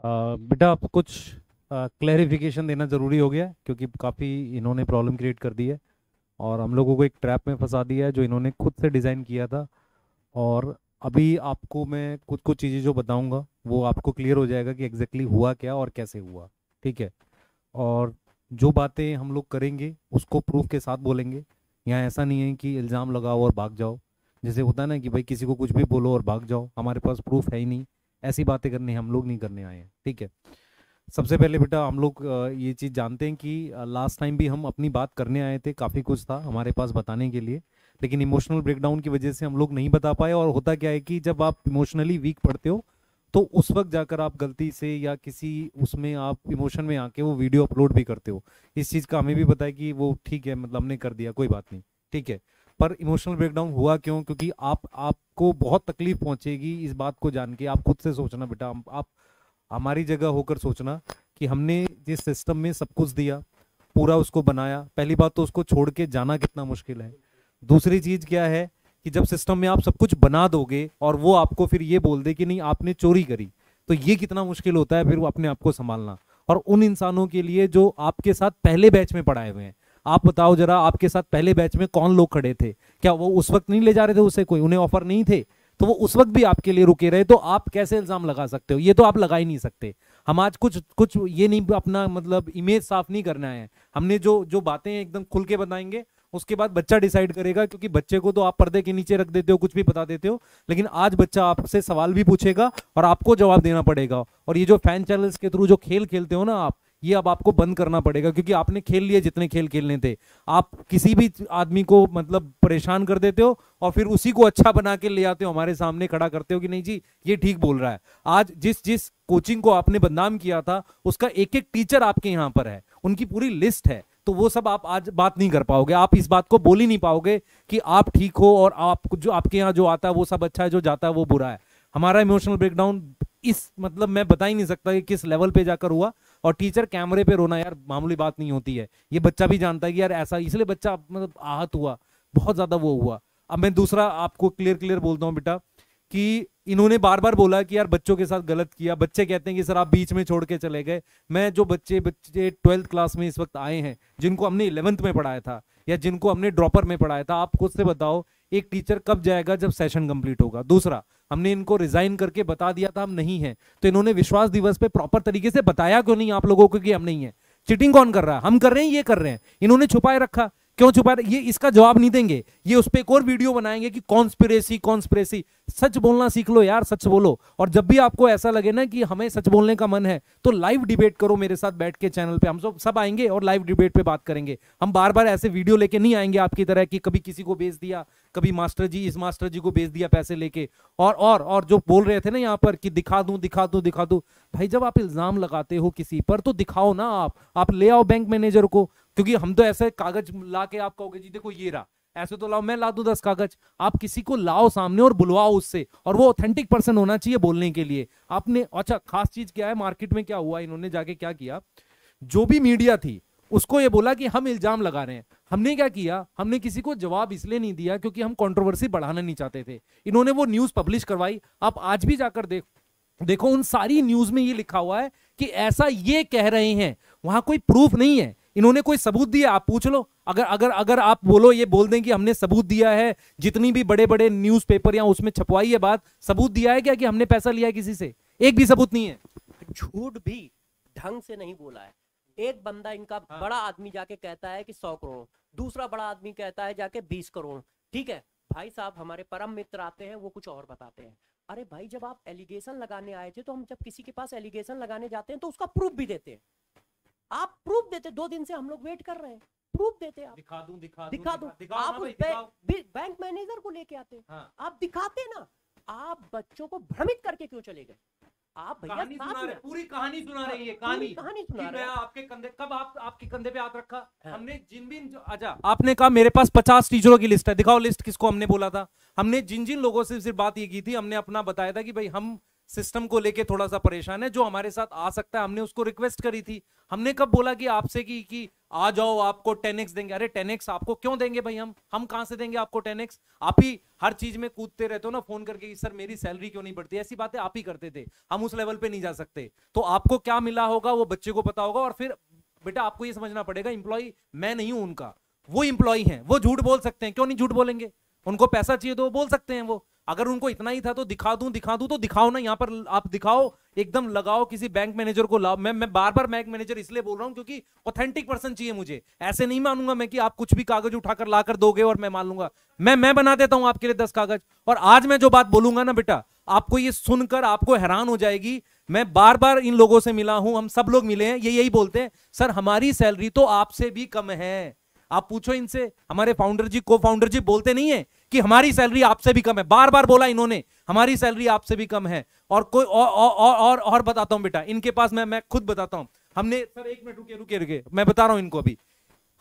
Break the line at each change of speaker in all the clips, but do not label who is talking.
बेटा आप कुछ क्लैरिफिकेशन देना ज़रूरी हो गया है, क्योंकि काफ़ी इन्होंने प्रॉब्लम क्रिएट कर दी है और हम लोगों को एक ट्रैप में फंसा दिया है जो इन्होंने खुद से डिज़ाइन किया था। और अभी आपको मैं कुछ कुछ चीज़ें जो बताऊंगा वो आपको क्लियर हो जाएगा कि एग्जैक्टली हुआ क्या और कैसे हुआ। ठीक है। और जो बातें हम लोग करेंगे उसको प्रूफ के साथ बोलेंगे। यहाँ ऐसा नहीं है कि इल्ज़ाम लगाओ और भाग जाओ, जैसे होता है ना कि भाई किसी को कुछ भी बोलो और भाग जाओ, हमारे पास प्रूफ है ही नहीं। ऐसी बातें करने हम लोग नहीं करने आए हैं। ठीक है। सबसे पहले बेटा हम लोग ये चीज़ जानते हैं कि लास्ट टाइम भी हम अपनी बात करने आए थे, काफ़ी कुछ था हमारे पास बताने के लिए, लेकिन इमोशनल ब्रेकडाउन की वजह से हम लोग नहीं बता पाए। और होता क्या है कि जब आप इमोशनली वीक पड़ते हो तो उस वक्त जाकर आप गलती से या किसी उसमें आप इमोशन में आके वो वीडियो अपलोड भी करते हो। इस चीज़ का हमें भी पता है कि वो ठीक है, मतलब हमने कर दिया, कोई बात नहीं। ठीक है। पर इमोशनल ब्रेकडाउन हुआ क्यों? क्योंकि आपको बहुत तकलीफ पहुंचेगी इस बात को जान के। आप खुद से सोचना बेटा, आप हमारी जगह होकर सोचना कि हमने जिस सिस्टम में सब कुछ दिया, पूरा उसको बनाया, पहली बात तो उसको छोड़ के जाना कितना मुश्किल है। दूसरी चीज क्या है कि जब सिस्टम में आप सब कुछ बना दोगे और वो आपको फिर ये बोल दे कि नहीं आपने चोरी करी, तो ये कितना मुश्किल होता है फिर वो अपने आप को संभालना। और उन इंसानों के लिए जो आपके साथ पहले बैच में पढ़ाए हुए हैं, आप बताओ जरा, आपके साथ पहले बैच में कौन लोग खड़े थे? क्या वो उस वक्त नहीं ले जा रहे थे उसे? कोई उन्हें ऑफर नहीं थे? तो वो उस वक्त भी आपके लिए रुके रहे, तो आप कैसे इल्जाम लगा सकते हो? ये तो आप लगा ही नहीं सकते। हम आज कुछ कुछ ये नहीं, अपना मतलब इमेज साफ नहीं करना है। हमने जो जो बातें एकदम खुल के बताएंगे, उसके बाद बच्चा डिसाइड करेगा, क्योंकि बच्चे को तो आप पर्दे के नीचे रख देते हो, कुछ भी बता देते हो, लेकिन आज बच्चा आपसे सवाल भी पूछेगा और आपको जवाब देना पड़ेगा। और ये जो फैन चैनल्स के थ्रू जो खेल खेलते हो ना आप, ये अब आपको बंद करना पड़ेगा, क्योंकि आपने खेल लिए जितने खेल खेलने थे। आप किसी भी आदमी को मतलब परेशान कर देते हो और फिर उसी को अच्छा बना के ले आते हो, हमारे सामने खड़ा करते हो कि नहीं जी ये ठीक बोल रहा है। आज जिस जिस कोचिंग को आपने बदनाम किया था उसका एक एक टीचर आपके यहाँ पर है, उनकी पूरी लिस्ट है। तो वो सब आप आज बात नहीं कर पाओगे, आप इस बात को बोल ही नहीं पाओगे कि आप ठीक हो और आप जो आपके यहाँ जो आता है वो सब अच्छा है, जो जाता है वो बुरा है। हमारा इमोशनल ब्रेकडाउन इस मतलब मैं बता ही नहीं सकता कि किस लेवल पे जाकर हुआ। और टीचर कैमरे पे रोना यार मामूली बात नहीं होती है, ये बच्चा भी जानता है कि यार ऐसा, इसलिए बच्चा मतलब आहत हुआ, बहुत ज्यादा वो हुआ। अब मैं दूसरा आपको क्लियर क्लियर बोलता हूँ बेटा कि इन्होंने बार बार बोला कि यार बच्चों के साथ गलत किया। बच्चे कहते हैं कि सर आप बीच में छोड़ के चले गए। मैं जो बच्चे बच्चे 12th क्लास में इस वक्त आए हैं, जिनको हमने 11th में पढ़ाया था या जिनको हमने ड्रॉपर में पढ़ाया था, आप खुद से बताओ एक टीचर कब जाएगा जब सेशन कंप्लीट होगा? दूसरा, हमने इनको रिजाइन करके बता दिया था हम नहीं है, तो इन्होंने विश्वास दिवस पे प्रॉपर तरीके से बताया क्यों नहीं आप लोगों को कि हम नहीं है? चीटिंग कौन कर रहा है? हम कर रहे हैं, ये कर रहे हैं। इन्होंने छुपाए रखा, क्यों छुपा? ये इसका जवाब नहीं देंगे, ये उस पर एक और वीडियो बनाएंगे कि कॉन्स्पिरेसी कॉन्स्पिरेसी। सच बोलना सीख लो यार, सच बोलो। और जब भी आपको ऐसा लगे ना कि हमें सच बोलने का मन है, तो लाइव डिबेट करो मेरे साथ बैठ के चैनल पे, हम सब आएंगे और लाइव डिबेट पे बात करेंगे। हम बार बार ऐसे वीडियो लेके नहीं आएंगे आपकी तरह कि कभी किसी को बेच दिया, कभी मास्टर जी इस मास्टर जी को बेच दिया पैसे लेके। और जो बोल रहे थे ना यहाँ पर कि दिखा दूं दिखा दूं दिखा दूं, भाई जब आप इल्जाम लगाते हो किसी पर तो दिखाओ ना। आप ले आओ बैंक मैनेजर को, क्योंकि हम तो ऐसे कागज ला के आप कहोगे जी देखो ये रहा, ऐसे तो लाओ, मैं ला दूं 10 कागज। आप किसी को लाओ सामने और बुलवाओ उससे, और वो ऑथेंटिक पर्सन होना चाहिए बोलने के लिए। आपने अच्छा खास चीज क्या है, मार्केट में क्या हुआ, इन्होंने जाके क्या किया, जो भी मीडिया थी उसको ये बोला कि हम इल्जाम लगा रहे हैं। हमने क्या किया, हमने किसी को जवाब इसलिए नहीं दिया क्योंकि हम कंट्रोवर्सी बढ़ाना नहीं चाहते थे। इन्होंने वो न्यूज पब्लिश करवाई, आप आज भी जाकर देखो उन सारी न्यूज में ये लिखा हुआ है कि ऐसा ये कह रहे हैं, वहां कोई प्रूफ नहीं है। इन्होंने कोई सबूत दिया? आप पूछ लो। अगर अगर अगर आप बोलो, ये बोल दें कि हमने सबूत दिया है, जितनी भी बड़े बड़े न्यूज़पेपर या उसमें छपवाई है बात, सबूत दिया है क्या कि हमने पैसा लिया है किसी से? एक भी सबूत नहीं है।
झूठ भी ढंग से नहीं बोला है। एक बंदा इनका बड़ा आदमी जाके कहता है कि 100 करोड़, दूसरा बड़ा आदमी कहता है जाके 20 करोड़। ठीक है भाई साहब, हमारे परम मित्र आते हैं वो कुछ और बताते हैं। अरे भाई जब आप एलिगेशन लगाने आए थे, तो हम जब किसी के पास एलिगेशन लगाने जाते हैं तो उसका प्रूफ भी देते हैं। आप प्रूफ देते, 2 दिन से हम लोग वेट कर रहे हैं, प्रूफ देते आप।
दिखा दूं
आप उस बैंक मैनेजर को लेके आते, आप दिखाते ना। आप बच्चों को भ्रमित करके क्यों चले गए? आप भैया
पूरी कहानी सुना रही है, कहानी
सुना रहे हैं।
आपके कंधे, कब आपके कंधे पे हाथ रखा? हमने जिन भी अच्छा, आपने कहा मेरे पास 50 टीचरों की लिस्ट है, दिखाओ लिस्ट। किसको हमने बोला था? हमने जिन जिन लोगों से सिर्फ बात ये की थी, हमने अपना बताया था कि भाई हम सिस्टम को लेके थोड़ा सा परेशान है, जो हमारे साथ आ सकता है। हमने उसको रिक्वेस्ट करी थी, हमने कब बोला कि आपसे कि आ जाओ आपको 10x देंगे। अरे 10x आपको क्यों देंगे भाई, हम कहां से देंगे आपको 10x? आप ही हर चीज में कूदते रहते हो ना फोन करके कि सर मेरी सैलरी क्यों नहीं बढ़ती, ऐसी बातें आप ही करते थे। हम उस लेवल पे नहीं जा सकते। तो आपको क्या मिला होगा वो बच्चे को पता होगा। और फिर बेटा आपको ये समझना पड़ेगा, इंप्लॉय मैं नहीं हूं उनका, वो इंप्लॉय हैं। वो झूठ बोल सकते हैं, क्यों नहीं झूठ बोलेंगे? उनको पैसा चाहिए तो वो बोल सकते हैं। वो अगर उनको इतना ही था तो दिखा दूं तो दिखाओ ना। यहाँ पर आप दिखाओ, एकदम लगाओ, किसी बैंक मैनेजर को लाओ। मैं बार बार बैंक मैनेजर इसलिए बोल रहा हूं क्योंकि ऑथेंटिक पर्सन चाहिए मुझे। ऐसे नहीं मानूंगा मैं कि आप कुछ भी कागज उठाकर लाकर दोगे और मैं मान लूंगा। मैं बना देता हूं आपके लिए 10 कागज। और आज मैं जो बात बोलूंगा ना बेटा, आपको ये सुनकर आपको हैरान हो जाएगी। मैं बार बार इन लोगों से मिला हूं, हम सब लोग मिले हैं, ये यही बोलते हैं सर हमारी सैलरी तो आपसे भी कम है। आप पूछो इनसे, हमारे फाउंडर जी, को फाउंडर जी बोलते नहीं है कि हमारी सैलरी आपसे भी कम है? बार बार बोला इन्होंने, हमारी सैलरी आपसे भी कम है। और कोई और बताता हूं बेटा, इनके पास मैं खुद बताता हूं। हमने, सर एक मिनट रुके, मैं बता रहा हूं इनको। अभी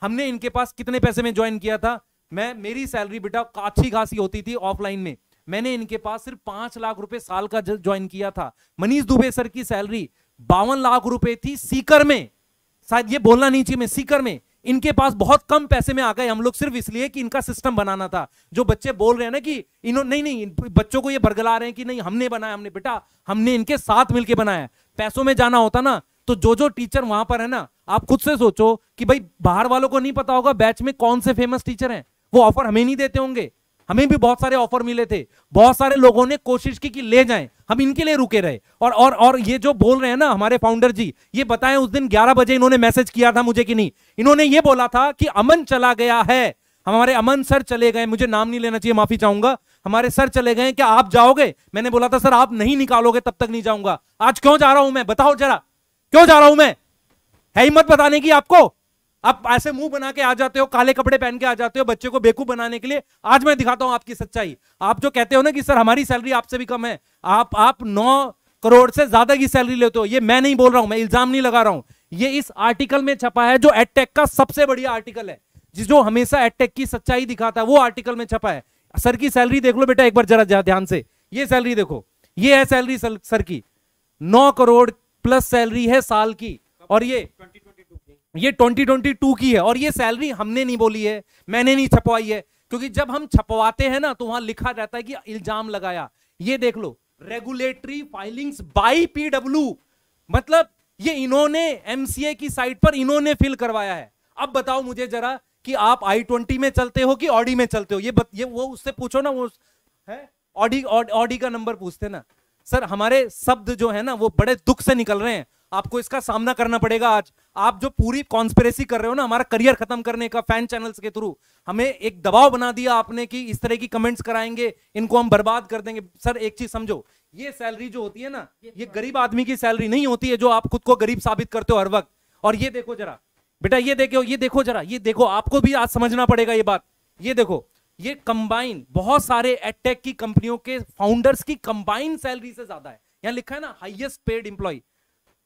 हमने इनके पास कितने पैसे में ज्वाइन किया था? मेरी सैलरी बेटा अच्छी खासी होती थी ऑफलाइन में। मैंने इनके पास सिर्फ 5 लाख रुपए साल का ज्वाइन किया था। मनीष दुबे सर की सैलरी 52 लाख रुपए थी सीकर में। शायद ये बोलना नहीं चाहिए, मैं सीकर में। इनके पास बहुत कम पैसे में आ गए हम लोग, सिर्फ इसलिए कि इनका सिस्टम बनाना था। जो बच्चे बोल रहे हैं ना कि इन्होंने, नहीं बच्चों को ये बरगला रहे हैं कि नहीं हमने बनाया, हमने बेटा हमने इनके साथ मिलकर बनाया। पैसों में जाना होता ना तो जो टीचर वहां पर है ना, आप खुद से सोचो कि भाई बाहर वालों को नहीं पता होगा बैच में कौन से फेमस टीचर हैं, वो ऑफर हमें नहीं देते होंगे। हमें भी बहुत सारे ऑफर मिले थे, बहुत सारे लोगों ने कोशिश की कि ले जाएं, हम इनके लिए रुके रहे। और ये जो बोल रहे हैं ना हमारे फाउंडर जी, ये बताएं उस दिन 11 बजे इन्होंने मैसेज किया था मुझे कि नहीं? इन्होंने ये बोला था कि अमन चला गया है, हमारे अमन सर चले गए, मुझे नाम नहीं लेना चाहिए, माफी चाहूंगा, हमारे सर चले गए, क्या आप जाओगे? मैंने बोला था सर आप नहीं निकालोगे तब तक नहीं जाऊंगा। आज क्यों जा रहा हूं मैं, बताओ जरा, क्यों जा रहा हूं मैं? है हिम्मत बताने की आपको? आप ऐसे मुंह बना के आ जाते हो, काले कपड़े पहन के आ जाते हो बच्चे को बेवकूफ बनाने के लिए। आज मैं दिखाता हूं आपकी सच्चाई। आप जो कहते हो ना कि सर हमारी सैलरी आपसे भी कम है, आप 9 करोड़ से ज्यादा की सैलरी लेते हो। ये मैं नहीं बोल रहा हूं, मैं इल्जाम नहीं लगा रहा हूं, ये इस आर्टिकल में छपा है जो एडटेक का सबसे बढ़िया आर्टिकल है, जो हमेशा एडटेक की सच्चाई दिखाता है, वो आर्टिकल में छपा है। सर की सैलरी देख लो बेटा एक बार जरा ध्यान से, ये सैलरी देखो, ये है सैलरी सर की, 9 करोड़ प्लस सैलरी है साल की। और ये 2022 की है। और ये सैलरी हमने नहीं बोली है, मैंने नहीं छपवाई है, क्योंकि जब हम छपवाते हैं ना तो वहां लिखा रहता है कि इल्जाम लगाया। ये देख लो, रेगुलेटरी फाइलिंग्स बाय पीडब्ल्यू, मतलब ये इन्होंने एमसीए की साइट पर इन्होंने फिल करवाया है। अब बताओ मुझे जरा कि आप i20 में चलते हो कि ऑडी में चलते हो? ये वो उससे पूछो ना, वो है ऑडी का नंबर पूछते ना। सर हमारे शब्द जो है ना वो बड़े दुख से निकल रहे हैं, आपको इसका सामना करना पड़ेगा आज। आप जो पूरी कॉन्स्पिरेसी कर रहे हो ना हमारा करियर खत्म करने का, फैन चैनल्स के थ्रू हमें एक दबाव बना दिया आपने कि इस तरह की कमेंट्स कराएंगे, इनको हम बर्बाद कर देंगे। सर एक चीज समझो, ये सैलरी जो होती है ना, ये गरीब आदमी की सैलरी नहीं होती है जो आप खुद को गरीब साबित करते हो हर वक्त। और ये देखो जरा बेटा, ये देखो जरा, ये देखो, आपको भी आज समझना पड़ेगा ये बात। ये देखो, ये कंबाइन बहुत सारे एडटेक की कंपनियों के फाउंडर्स की कंबाइन सैलरी से ज्यादा है। यहां लिखा है ना हाईएस्ट पेड एम्प्लॉय।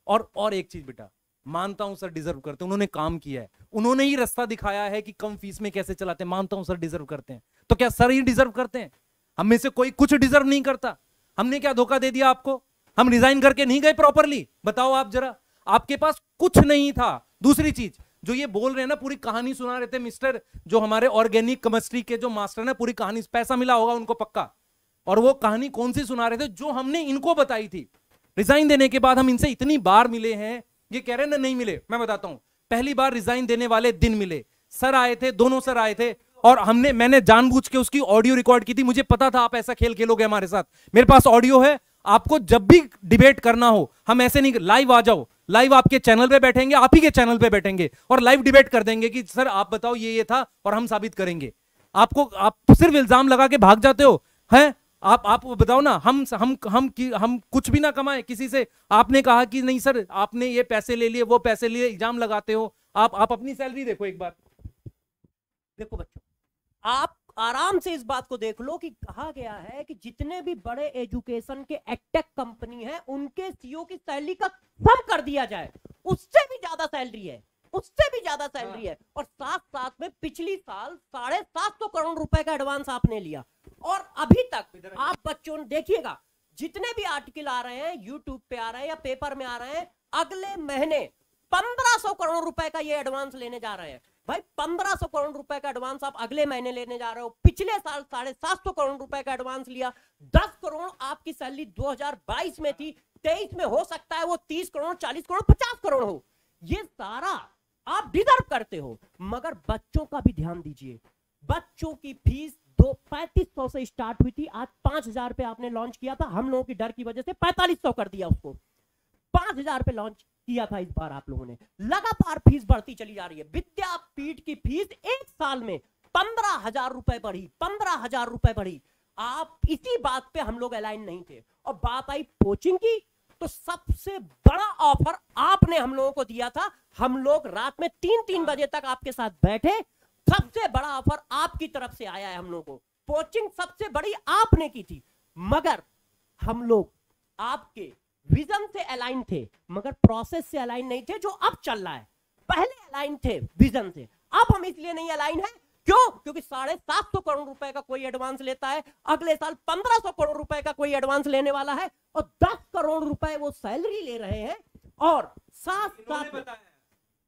और एक चीज बेटा, मानता हूं सर डिजर्व करते हैं, उन्होंने काम किया है, उन्होंने ही रास्ता दिखाया है कि कम फीस में कैसे चलाते हैं। मानता हूं सर डिजर्व करते हैं, तो क्या सर ही डिजर्व करते हैं? हम में से कोई कुछ डिजर्व नहीं करता। हमने क्या धोखा दे दिया आपको? हम रिजाइन करके नहीं गए प्रॉपरली? बताओ आप जरा, आपके पास कुछ नहीं था। दूसरी चीज जो ये बोल रहे हैं ना, पूरी कहानी सुना रहे थे मिस्टर, जो हमारे ऑर्गेनिक केमिस्ट्री के जो मास्टर ना, पूरी कहानी, पैसा मिला होगा उनको पक्का। और वो कहानी कौन सी सुना रहे थे? जो हमने इनको बताई थी। रिजाइन देने के बाद हम इनसे इतनी बार मिले हैं, ये कह रहे हैं ना नहीं मिले। मैं बताता हूं, पहली बार रिजाइन देने वाले दिन मिले, सर आए थे, दोनों सर आए थे, और मैंने जानबूझ के उसकी ऑडियो रिकॉर्ड की थी। मुझे पता था आप ऐसा खेल खेलोगे हमारे साथ। मेरे पास ऑडियो है, आपको जब भी डिबेट करना हो, हम ऐसे नहीं, लाइव आ जाओ, लाइव आपके चैनल पे बैठेंगे, आप ही के चैनल पे बैठेंगे और लाइव डिबेट कर देंगे कि सर आप बताओ ये था, और हम साबित करेंगे। आप सिर्फ इल्जाम लगा के भाग जाते हो। हैं आप बताओ ना, हम कुछ भी ना कमाए किसी से। आपने कहा कि नहीं सर आपने ये पैसे ले लिए, वो पैसे लिए, इल्जाम लगाते हो। आप अपनी सैलरी देखो एक बार।
देखो बच्चों, आप आराम से इस बात को देख लो कि कहा गया है कि जितने भी बड़े एजुकेशन के एडटेक कंपनी हैं उनके सीईओ की सैलरी का कम कर दिया जाए, उससे भी ज्यादा सैलरी है, उससे भी ज्यादा सैलरी है। और साथ साथ में पिछली साल 750 करोड़ रुपए का एडवांस आपने लिया, और अभी तक आप बच्चों देखिएगा, जितने भी आर्टिकल आ रहे हैं यूट्यूब पे आ रहे हैं या पेपर में आ रहे हैं, अगले महीने 1500 करोड़ रुपए का ये एडवांस लेने जा रहे हैं। भाई 1500 करोड़ रुपए का एडवांस आप अगले महीने लेने जा रहे हो। पिछले साल 750 करोड़ रुपए का एडवांस लिया। 10 करोड़ आपकी सैलरी 2022 में थी, 23 में हो सकता है वो 30 करोड़, 40 करोड़, 50 करोड़ हो। ये सारा आप डिजर्व करते हो, मगर बच्चों का भी ध्यान दीजिए। बच्चों की फीस 3500 से स्टार्ट हुई थी, आज 5000 पे आपने लॉन्च किया था। हम लोगों की डर की वजह से 4500 कर दिया उसको। 5000 पे लॉन्च किया था इस बार आप लोगों ने। लगातार फीस बढ़ती चली जा रही है। विद्यापीठ की फीस एक साल में 15,000 रुपए बढ़ी, 15,000 रुपए बढ़ी। आप इसी बात पे हम लोग अलाइन नहीं थे। और बात आई कोचिंग की, तो सबसे बड़ा ऑफर आपने हम लोगों को दिया था। हम लोग रात में 3-3 बजे तक आपके साथ बैठे। सबसे बड़ा ऑफर आपकी तरफ से आया है हम लोगों को। कोचिंग सबसे बड़ी आपने की थी, मगर हम लोग आपके विजन से अलाइन थे, मगर प्रोसेस से अलाइन नहीं थे जो अब चल रहा है। पहले अलाइन थे विजन से, अब हम इसलिए नहीं अलाइन है। क्यों? क्योंकि 750 करोड़ रुपए का कोई एडवांस लेता है, अगले साल 1500 करोड़ रुपए का कोई एडवांस लेने वाला है, और 10 करोड़ रुपए वो सैलरी ले रहे हैं। और साथ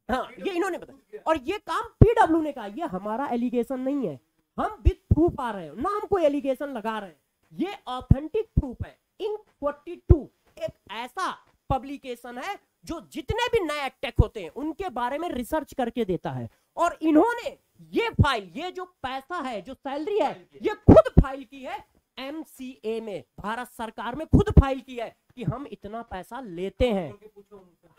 हाँ, ये इन्होंने बताया। और ये काम पीडब्ल्यू ने कहा, ये हमारा एलिगेशन नहीं है, हम विद प्रूफ आ रहे हैं, ना हम कोई एलिगेशन लगा रहे हैं। ये ऑथेंटिक प्रूफ है। इंक 42 एक ऐसा पब्लिकेशन है जो जितने भी नए टेक होते हैं उनके बारे में रिसर्च करके देता है। और इन्होंने ये फाइल, ये जो पैसा है, जो सैलरी है, ये खुद फाइल की है MCA में, भारत सरकार में खुद फाइल की है कि हम इतना पैसा लेते हैं,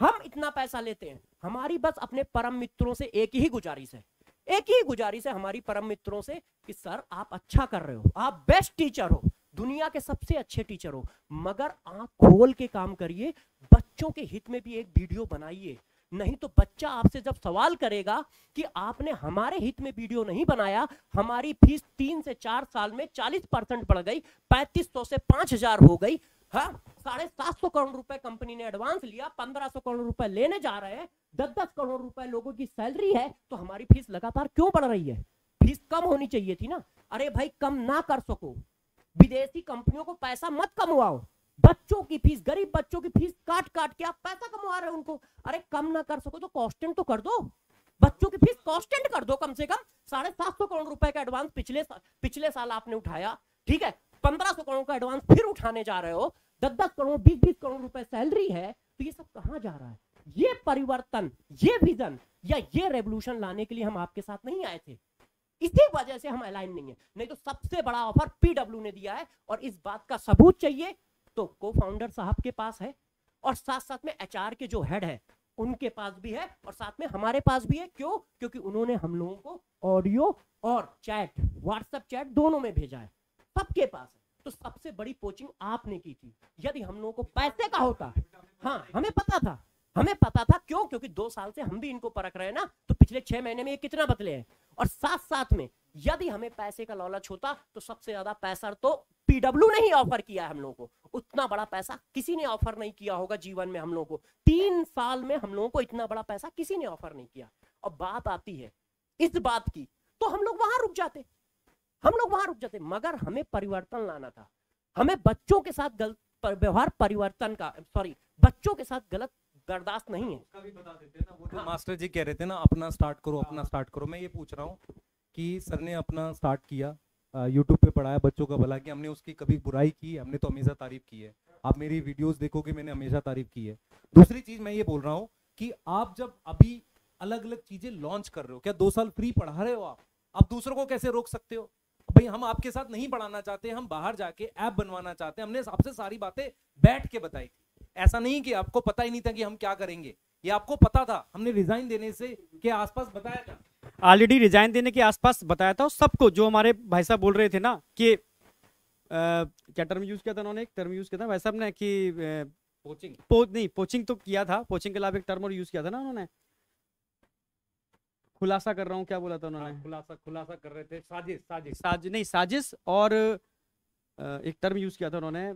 हम इतना पैसा लेते हैं। हमारी बस अपने परम मित्रों से एक ही गुजारिश है, एक ही गुजारिश है हमारी परम मित्रों से कि सर आप अच्छा कर रहे हो, आप बेस्ट टीचर हो, दुनिया के सबसे अच्छे टीचर हो, मगर आंख खोल के काम करिए, बच्चों के हित में भी एक वीडियो बनाइए। नहीं तो बच्चा आपसे जब सवाल करेगा कि आपने हमारे हित में वीडियो नहीं बनाया, हमारी फीस 3 से 4 साल में 40% बढ़ गई, 3500 से 5000 हो गई, हाँ 750 करोड़ रुपए कंपनी ने एडवांस लिया, 1500 करोड़ रुपए लेने जा रहे हैं, 10-10 करोड़ रुपए लोगों की सैलरी है, तो हमारी फीस लगातार क्यों बढ़ रही है? फीस कम होनी चाहिए थी ना। अरे भाई कम ना कर सको, विदेशी कंपनियों को पैसा मत कमवाओ, बच्चों की फीस, गरीब बच्चों की फीस काट काट के आप पैसा कमवा रहे हो उनको। अरे कम ना कर सको तो कांस्टेंट तो कर दो, बच्चों की फीस कांस्टेंट कर दो। कम से कम 750 करोड़ रुपए का एडवांस पिछले साल आपने उठाया, ठीक है, 1500 करोड़ का एडवांस फिर उठाने जा रहे हो, 10-10 करोड़ 20-20 करोड़ रुपए सैलरी है, तो ये सब कहां जा रहा है? ये परिवर्तन, ये विजन या ये रेवोल्यूशन लाने के लिए हम आपके साथ नहीं आए थे, इसी वजह से हम अलाइन नहीं है। नहीं तो सबसे बड़ा ऑफर पीडब्ल्यू ने दिया है, और इस बात का सबूत चाहिए तो को फाउंडर साहब के पास है, और साथ साथ में HR के जो हेड है उनके पास भी है, और साथ में हमारे पास भी है। क्यों? क्योंकि उन्होंने हम लोगों को ऑडियो और चैट, व्हाट्सएप चैट दोनों में भेजा है, सबके पास है। तो सबसे बड़ी कोचिंग आपने की थी। यदि हम लोगों को पैसे का होता, हाँ हमें पता था, हमें पता था। क्यों? क्योंकि 2 साल से हम भी इनको परख रहे हैं ना, तो पिछले 6 महीने में ये कितना बदले हैं। और साथ साथ में यदि हमें पैसे का लालच होता तो सबसे ज्यादा पैसा तो पीडब्ल्यू ने ही ऑफर किया है हम लोगों को। उतना बड़ा पैसा किसी ने ऑफर नहीं किया होगा जीवन में हम लोगों को। 3 साल में हम लोगों को इतना बड़ा पैसा किसी ने ऑफर नहीं किया। और बात आती है इस बात की, तो हम लोग वहां रुक जाते, हम लोग वहां रुक जाते। मगर हमें परिवर्तन लाना था, हमें बच्चों के साथ गलत व्यवहार परिवर्तन का, सॉरी, बच्चों के साथ गलत बर्दाश्त नहीं है।
उसका भी बता देते ना, वो जो मास्टर जी कह रहे थे ना अपना स्टार्ट करो, अपना स्टार्ट करो। मैं ये पूछ रहा हूँ कि सर ने अपना स्टार्ट किया, यूट्यूब पे पढ़ाया बच्चों का भला, कि हमने उसकी कभी बुराई की? हमने तो हमेशा तारीफ की है। आप मेरी वीडियोस देखोगे, मैंने हमेशा तारीफ की है। दूसरी चीज मैं ये बोल रहा हूँ कि आप जब अभी अलग अलग चीजें लॉन्च कर रहे हो, क्या 2 साल फ्री पढ़ा रहे हो आप दूसरों को कैसे रोक सकते हो? भाई हम आपके साथ नहीं पढ़ाना चाहते, हम बाहर जाके ऐप बनवाना चाहते हैं। हमने आपसे सारी बातें बैठ के बताई थी। ऐसा नहीं कि आपको पता ही नहीं था कि हम क्या करेंगे, ये आपको पता था। हमने रिजाइन देने से के आसपास बताया था,
ऑलरेडी रिजाइन देने के आसपास बताया था सबको। जो हमारे भाई साहब बोल रहे थे ना कि क्या टर्म यूज किया था उन्होंने, एक टर्म यूज किया था भाई साहब ने कि पोचिंग तो किया था, पोचिंग के अलावा एक टर्म और यूज किया था ना उन्होंने, खुलासा कर रहा हूँ, क्या बोला था उन्होंने?
खुलासा कर रहे थे,
साजिश और एक टर्म यूज किया था उन्होंने।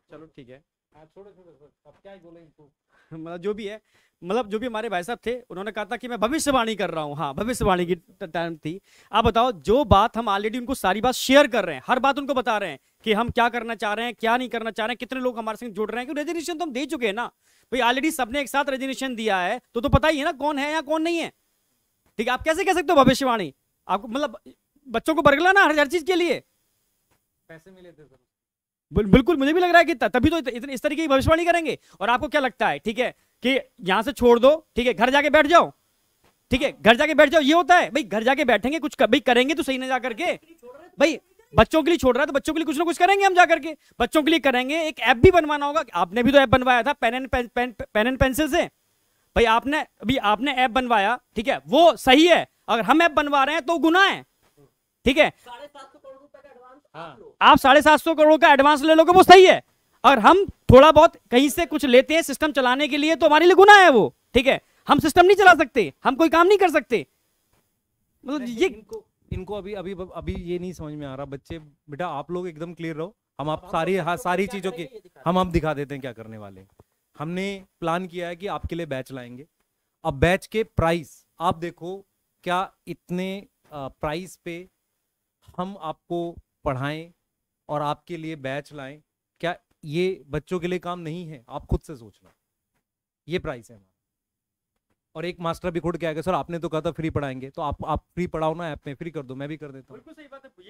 चलो ठीक है,
अब क्या ही बोले इनको।
मतलब जो भी है, मतलब जो भी हमारे भाई साहब थे उन्होंने कहा था कि मैं भविष्यवाणी कर रहा हूँ। हाँ, भविष्यवाणी की टाइम थी। आप बताओ, जो बात हम ऑलरेडी उनको सारी बात शेयर कर रहे हैं, हर बात उनको बता रहे हैं कि हम क्या करना चाह रहे हैं, क्या नहीं करना चाह रहे हैं, कितने लोग हमारे संग जुड़ रहे हैं, क्योंकि रेजोल्यूशन तो हम दे चुके हैं ना भाई, ऑलरेडी सबने एक साथ रेजोल्यूशन दिया है, तो पता ही है ना कौन है या कौन नहीं है। ठीक है, आप कैसे कह सकते हो भविष्यवाणी? आपको मतलब बच्चों को बरगलाना हर चीज के लिए
पैसे मिले थे सर।
बिल्कुल, मुझे भी लग रहा है कि तभी तो इस तरीके की भविष्यवाणी करेंगे। और आपको क्या लगता है, ठीक है, कि यहां से छोड़ दो, ठीक है, घर जाके बैठ जाओ, ठीक है, घर जाके बैठ जाओ, ये होता है भाई? घर जाके बैठेंगे, कुछ भाई करेंगे तो सही ना जा करके भाई। बच्चों के लिए छोड़ रहा है तो बच्चों के लिए कुछ ना कुछ करेंगे हम जा करके, बच्चों के लिए करेंगे। एक ऐप भी बनवाना होगा, आपने भी तो ऐप बनवाया था पेन एंड पेंसिल से भाई, आपने ऐप बनवाया, ठीक है, वो सही है। अगर हम ऐप बनवा रहे हैं तो गुनाह है, ठीक है।
750 करोड़ रुपए का एडवांस
आप 750 करोड़ का एडवांस ले लोगे, वो सही है। और हम थोड़ा बहुत कहीं से कुछ लेते हैं सिस्टम चलाने के लिए, तो हमारे लिए गुनाह है वो, ठीक है। हम सिस्टम नहीं चला सकते, हम कोई काम नहीं कर सकते। मतलब ये
इनको अभी अभी अभी ये नहीं समझ में आ रहा। बच्चे बेटा आप लोग एकदम क्लियर रहो, हम आप सारी चीजों की हम आप दिखा देते हैं क्या करने वाले। हमने प्लान किया है कि आपके लिए बैच लाएंगे। अब बैच के प्राइस आप देखो, क्या इतने प्राइस पे हम आपको पढ़ाएं और आपके लिए बैच लाएं, क्या ये बच्चों के लिए काम नहीं है? आप खुद से सोचना, ये प्राइस है हमारा। और एक मास्टर भी खुद क्या है, सर आपने तो कहा था फ्री पढ़ाएंगे, तो आप फ्री पढ़ाओ ना, ऐप में फ्री कर दो, मैं भी कर देता हूँ,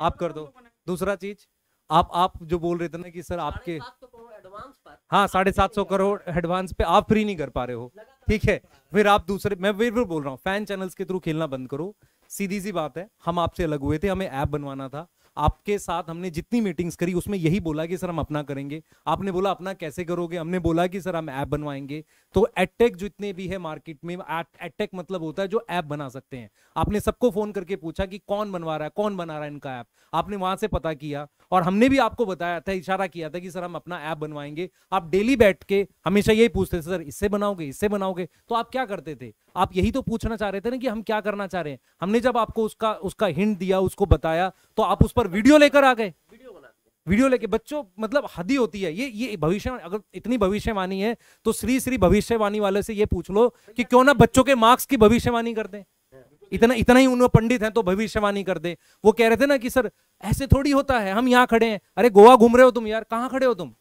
आप कर दो। दूसरा चीज, आप जो बोल रहे थे ना कि सर आपके
एडवांस पर,
हाँ 750 करोड़ एडवांस पे आप फ्री नहीं कर पा रहे हो, ठीक है। फिर आप दूसरे, मैं फिर बोल रहा हूँ, फैन चैनल्स के थ्रू खेलना बंद करो। सीधी सी बात है, हम आपसे अलग हुए थे, हमें ऐप बनवाना था। आपके साथ हमने जितनी मीटिंग्स करी उसमें यही बोला कि सर हम अपना करेंगे। आपने बोला अपना कैसे करोगे, हमने बोला कि सर हम ऐप बनवाएंगे। तो एडटेक जितने भी है मार्केट में, एडटेक मतलब होता है जो ऐप बना सकते हैं। आपने सबको फोन करके पूछा कि कौन बनवा रहा है, कौन बना रहा है इनका ऐप, आपने वहां से पता किया और हमने भी आपको बताया था, इशारा किया था कि सर हम अपना ऐप बनवाएंगे। आप डेली बैठ के हमेशा यही पूछते थे, सर इससे बनाओगे, इससे बनाओगे। तो आप क्या करते थे? आप यही तो पूछना चाह रहे थे ना कि हम क्या करना चाह रहे हैं। हमने जब आपको उसका हिंट दिया, उसको बताया, तो आप उस पर वीडियो लेकर आ गए। वीडियो लेके बच्चों, मतलब हद ही होती है ये भविष्य। अगर इतनी भविष्यवाणी है तो श्री भविष्यवाणी वाले से ये पूछ लो कि क्यों ना बच्चों के मार्क्स की भविष्यवाणी कर दे। इतना ही उन्होंने पंडित हैं तो भविष्यवाणी कर दे। वो कह रहे थे ना कि सर ऐसे थोड़ी होता है, हम यहाँ खड़े हैं। अरे गोवा घूम रहे हो तुम यार, कहाँ खड़े हो तुम,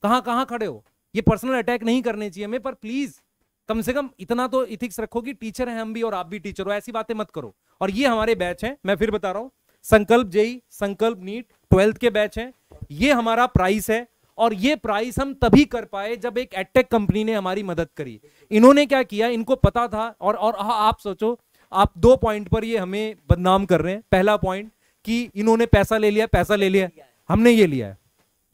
कहाँ खड़े हो? ये पर्सनल अटैक नहीं करने चाहिए हमें, पर प्लीज कम से कम इतना तो इथिक्स रखो कि टीचर हैं हम भी और आप भी टीचर हो, ऐसी बातें मत करो। और ये हमारे बैच हैं, मैं फिर बता रहा हूं, संकल्प जेई, संकल्प नीट 12th के बैच हैं। ये हमारा प्राइस है और ये प्राइस हम तभी कर पाए जब एक एडटेक कंपनी ने हमारी मदद करी। इन्होंने क्या किया, इनको पता था। और आप सोचो, आप 2 पॉइंट पर ये हमें बदनाम कर रहे हैं। पहला पॉइंट कि इन्होंने पैसा ले लिया, हमने ये लिया है,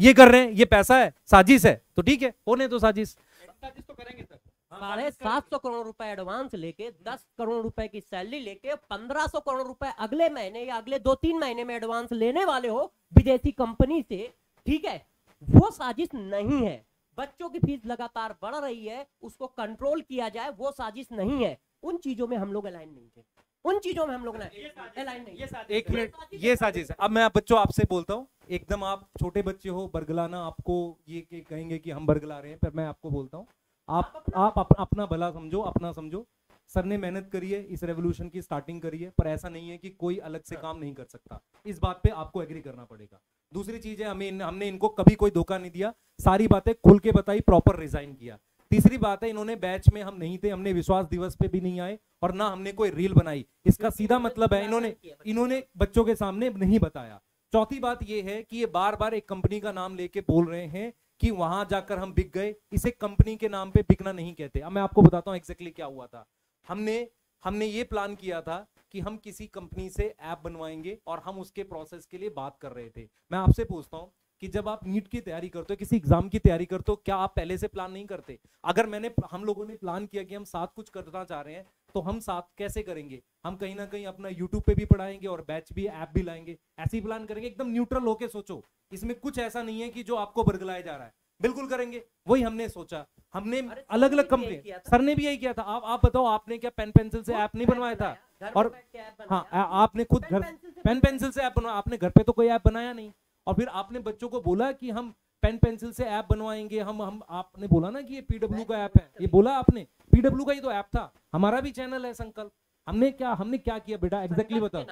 ये कर रहे हैं, ये पैसा है, साजिश है, तो ठीक है, होने तो साजिश तो करेंगे सर।
750 करोड़ रुपए एडवांस लेके 10 करोड़ रुपए की सैलरी लेके 1500 करोड़ रुपए अगले महीने या अगले 2-3 महीने में एडवांस लेने वाले हो विदेशी कंपनी से, ठीक है, वो साजिश नहीं है। बच्चों की फीस लगातार बढ़ रही है, उसको कंट्रोल किया जाए, वो साजिश नहीं है। उन चीजों में हम लोग अलाइन नहीं थे, उन चीजों में हम लोग अलाइन नहीं।
एक मिनट, ये साजिश है। अब मैं बच्चों आपसे बोलता हूँ, एकदम आप छोटे बच्चे हो, बरगलाना आपको ये कहेंगे कि हम बरगला रहे हैं, पर मैं आपको बोलता हूँ, आप अपना भला समझो, अपना समझो। सर ने मेहनत करी है, इस रेवोल्यूशन की स्टार्टिंग करी है, पर ऐसा नहीं है कि कोई अलग से काम नहीं कर सकता। इस बात पे आपको एग्री करना पड़ेगा। दूसरी चीज है, हमने इनको कभी कोई धोखा नहीं दिया, सारी बातें खुल के बताई, प्रॉपर रिजाइन किया। तीसरी बात है, इन्होंने बैच में हम नहीं थे, हमने विश्वास दिवस पे भी नहीं आए और ना हमने कोई रील बनाई। इसका सीधा मतलब है इन्होंने बच्चों के सामने नहीं बताया। चौथी बात ये है कि ये बार बार एक कंपनी का नाम लेके बोल रहे हैं कि वहां जाकर हम बिक गए। इसे कंपनी के नाम पे बिकना नहीं कहते। अब मैं आपको बताता हूं एग्जैक्टली क्या हुआ था। हमने ये प्लान किया था कि हम किसी कंपनी से ऐप बनवाएंगे और हम उसके प्रोसेस के लिए बात कर रहे थे। मैं आपसे पूछता हूं कि जब आप नीट की तैयारी करते हो, किसी एग्जाम की तैयारी करते हो, क्या आप पहले से प्लान नहीं करते? अगर हम लोगों ने प्लान किया कि हम साथ कुछ करना चाह रहे हैं, तो हम साथ कैसे करेंगे? हम कहीं ना कहीं अपना यूट्यूब पे भी पढ़ाएंगे और बैच भी, ऐप भी लाएंगे, ऐसे ही प्लान करेंगे। एकदम न्यूट्रल होके सोचो, इसमें कुछ ऐसा नहीं है कि जो आपको बरगलाया जा रहा है, बिल्कुल करेंगे। वही हमने सोचा। हमने अलग अलग कंपनी, सर ने भी यही किया था। आप बताओ, आपने क्या पेन पेंसिल से ऐप नहीं बनवाया था? और हाँ, आपने खुद घर पेन पेंसिल से ऐप बनवाया, आपने घर पे तो कोई ऐप बनाया नहीं। और फिर आपने बच्चों को बोला कि हम पेन पेंसिल से ऐप बनवाएंगे हम आपने बोला ना कि ये पीडब्ल्यू का ऐप है, ये बोला आपने, पीडब्ल्यू का ही तो ऐप था। हमारा भी चैनल है संकल्प, हमने क्या किया बेटा, एग्जैक्टली बताओ।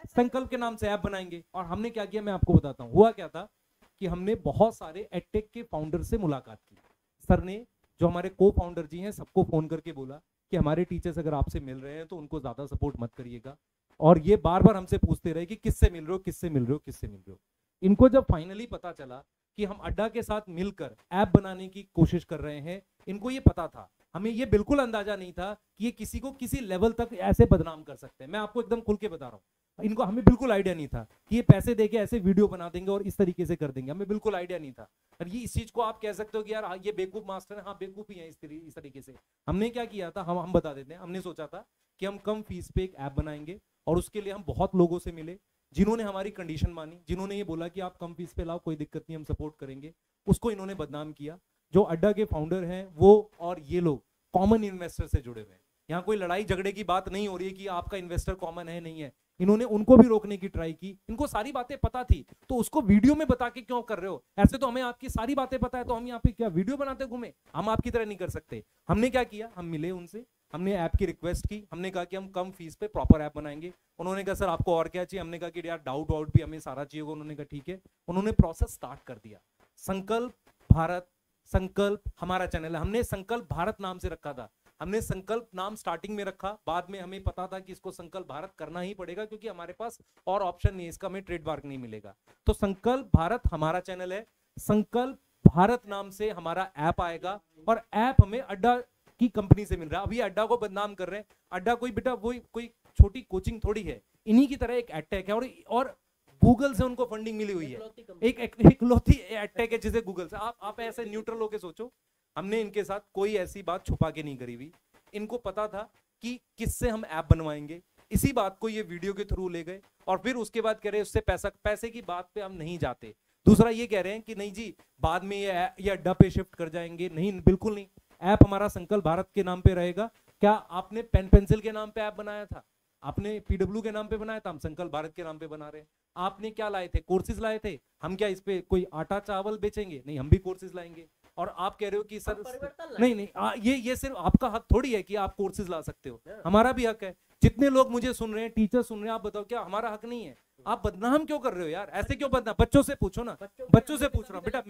संकल्प के नाम से ऐप बनाएंगे, और हमने क्या किया मैं आपको बताता हूँ। हुआ क्या था कि हमने बहुत सारे एडटेक के फाउंडर से मुलाकात की। सर ने, जो हमारे को फाउंडर जी हैं, सबको फोन करके बोला कि हमारे टीचर्स अगर आपसे मिल रहे हैं तो उनको ज्यादा सपोर्ट मत करिएगा, और ये बार बार हमसे पूछते रहे कि किससे मिल रहे हो, किससे मिल रहे हो, किससे मिल रहे हो। इनको जब फाइनली पता चला कि हम अड्डा के साथ मिलकर ऐप बनाने की कोशिश कर रहे हैं, इनको ये पता था, हमें ये बिल्कुल अंदाजा नहीं था कि ये किसी को किसी लेवल तक ऐसे बदनाम कर सकते हैं। मैं आपको एकदम खुल के बता रहा हूँ, इनको, हमें बिल्कुल आइडिया नहीं था कि ये पैसे देके ऐसे वीडियो बना देंगे और इस तरीके से कर देंगे, हमें बिल्कुल आइडिया नहीं था। और ये इस चीज को आप कह सकते हो कि यार ये बेवकूफ मास्टर है, हाँ बेवकूफ ही है इस तरीके से। हमने क्या किया था, हम बता देते हैं। हमने सोचा था कि हम कम फीस पे एक ऐप बनाएंगे, और उसके लिए हम बहुत लोगों से मिले जिन्होंने हमारी कंडीशन मानी, जिन्होंने ये बोला कि आप कम फीस पे लाओ, कोई दिक्कत नहीं, हम सपोर्ट करेंगे। उसको इन्होंने बदनाम किया। जो अड्डा के फाउंडर हैं वो और ये लोग कॉमन इन्वेस्टर से जुड़े हुए हैं। यहाँ कोई लड़ाई झगड़े की बात नहीं हो रही है कि आपका इन्वेस्टर कॉमन है नहीं है। इन्होंने उनको भी रोकने की ट्राई की, इनको सारी बातें पता थी, तो उसको वीडियो में बता के क्यों कर रहे हो? ऐसे तो हमें आपकी सारी बातें पता है, तो हम यहाँ पे क्या वीडियो बनाते घूमे? हम आपकी तरह नहीं कर सकते। हमने क्या किया, हम मिले उनसे, हमने ऐप की रिक्वेस्ट की, हमने कहा कि हम कम फीस पे प्रॉपर ऐप बनाएंगे। उन्होंने कहा सर आपको और क्या चाहिए? हमने कहा कि यार डाउट भी हमें सारा चाहिए होगा। उन्होंने कहा ठीक है। उन्होंने प्रोसेस स्टार्ट कर दिया। संकल्प भारत, संकल्प हमारा चैनल है, हमने संकल्प भारत नाम से रखा था। हमने संकल्प नाम स्टार्टिंग में रखा, बाद में हमें पता था कि इसको संकल्प भारत करना ही पड़ेगा, क्योंकि हमारे पास और ऑप्शन नहीं है, इसका हमें ट्रेडमार्क नहीं मिलेगा। तो संकल्प भारत हमारा चैनल है, संकल्प भारत नाम से हमारा ऐप आएगा, और ऐप हमें अड्डा की कंपनी से मिल रहा है। अभी अड्डा को बदनाम कर रहे हैं। अड्डा कोई बेटा वही कोई छोटी कोचिंग थोड़ी है, इन्हीं की तरह एक एडटेक है, और गूगल से उनको फंडिंग मिली हुई है। एक इकलौती एडटेक है जिसे गूगल से, आप ऐसे न्यूट्रल होके सोचो। हमने इनके साथ कोई ऐसी बात छुपा के नहीं करी हुई। इनको पता था कि किससे हम ऐप बनवाएंगे, इसी बात को ये वीडियो के थ्रू ले गए, और फिर उसके बाद कह रहे उससे पैसे की बात पे हम नहीं जाते। दूसरा ये कह रहे हैं कि नहीं जी बाद में ये अड्डा पे शिफ्ट कर जाएंगे। नहीं, बिल्कुल नहीं। ऐप हमारा संकल्प भारत के नाम पे रहेगा। क्या आपने पेन पेंसिल के नाम पे ऐप बनाया था? आपने पीडब्ल्यू के नाम पे बनाया था? हम संकल्प भारत के नाम पे बना रहे हैं। आपने क्या लाए थे? कोर्सेज लाए थे। हम क्या इस पे कोई आटा चावल बेचेंगे? नहीं, हम भी कोर्सेज लाएंगे। और आप कह रहे हो कि सर नहीं, ये सिर्फ आपका हक थोड़ी है कि आप कोर्सेज ला सकते हो, हमारा भी हक है। जितने लोग मुझे सुन रहे हैं, टीचर सुन रहे हैं, आप बताओ क्या हमारा हक नहीं है? आप बदनाम क्यों कर रहे हो यार? ऐसे क्यों बदनाम? बच्चों से पूछो ना, बच्चों से पूछ रहा हूँ बेटा।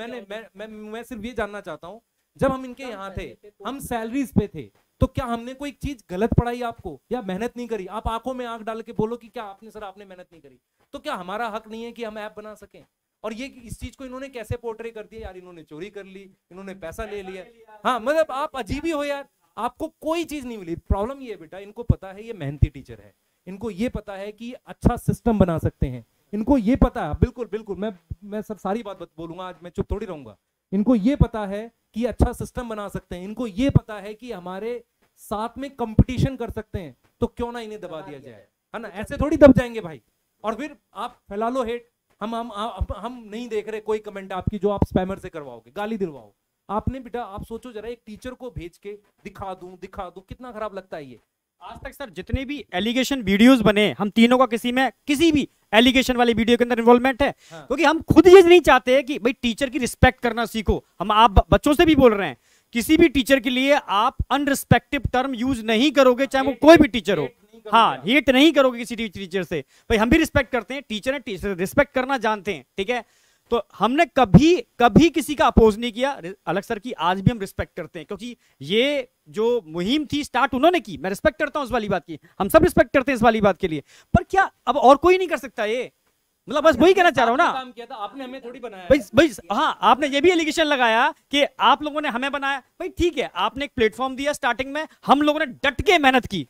मैं सिर्फ ये जानना चाहता हूँ, जब हम इनके यहाँ थे, हम सैलरीज पे थे, तो क्या हमने कोई चीज गलत पढ़ाई आपको, या मेहनत नहीं करी? आप आंखों में आंख डाल के बोलो कि क्या आपने मेहनत नहीं करी। तो क्या हमारा हक नहीं है कि हम ऐप बना सकें? और ये इस चीज को इन्होंने कैसे पोर्ट्रे कर दिया यार, इन्होंने चोरी कर ली, इन्होंने पैसा ले लिया। हाँ, मतलब आप अजीब ही हो यार, आपको कोई चीज नहीं मिली। प्रॉब्लम ये है बेटा, इनको पता है ये मेहनती टीचर है, इनको ये पता है कि अच्छा सिस्टम बना सकते हैं, इनको ये पता है। बिल्कुल बिल्कुल, मैं सर सारी बात बोलूंगा आज, मैं चुप थोड़ी रहूंगा। इनको ये पता है कि अच्छा सिस्टम बना सकते हैं, इनको ये पता है कि हमारे साथ में कंपटीशन कर सकते हैं, तो क्यों ना इन्हें दबा दिया जाए, है ना? ऐसे थोड़ी दब जाएंगे भाई। और फिर आप फैला लो हेट। हम नहीं देख रहे कोई कमेंट आपकी जो आप स्पैमर से करवाओगे, गाली दिलवाओ। आपने बेटा आप सोचो जरा, एक टीचर को भेज के दिखा दूं, कितना खराब लगता है ये।
आज तक सर जितने भी एलिगेशन वीडियोस बने, हम तीनों का किसी भी एलिगेशन वाली वीडियो के अंदर इन्वॉल्वमेंट है। हाँ। क्योंकि हम खुद ये नहीं चाहते कि भाई टीचर की रिस्पेक्ट करना सीखो। हम आप बच्चों से भी बोल रहे हैं, किसी भी टीचर के लिए आप अनरिस्पेक्टिव टर्म यूज नहीं करोगे, चाहे वो कोई भी टीचर हो। हाँ, हेट नहीं करोगे किसी टीचर से। भाई हम भी रिस्पेक्ट करते हैं, टीचर है, रिस्पेक्ट करना जानते हैं, ठीक है। तो हमने कभी किसी का अपोज नहीं किया। अलग सर की आज भी हम रिस्पेक्ट करते हैं, क्योंकि ये जो मुहिम थी स्टार्ट उन्होंने की। मैं रिस्पेक्ट करता हूं उस वाली बात की, हम सब रिस्पेक्ट करते हैं इस वाली बात के लिए। पर क्या अब और कोई नहीं कर सकता ये? मतलब बस वही कहना चाह रहा हूं ना,
काम किया था आपने, हमें थोड़ी बनाया
भाई। हाँ, आपने ये भी एलिगेशन लगाया कि आप लोगों ने हमें बनाया। भाई ठीक है, आपने एक प्लेटफॉर्म दिया स्टार्टिंग में, हम लोगों ने डट के मेहनत की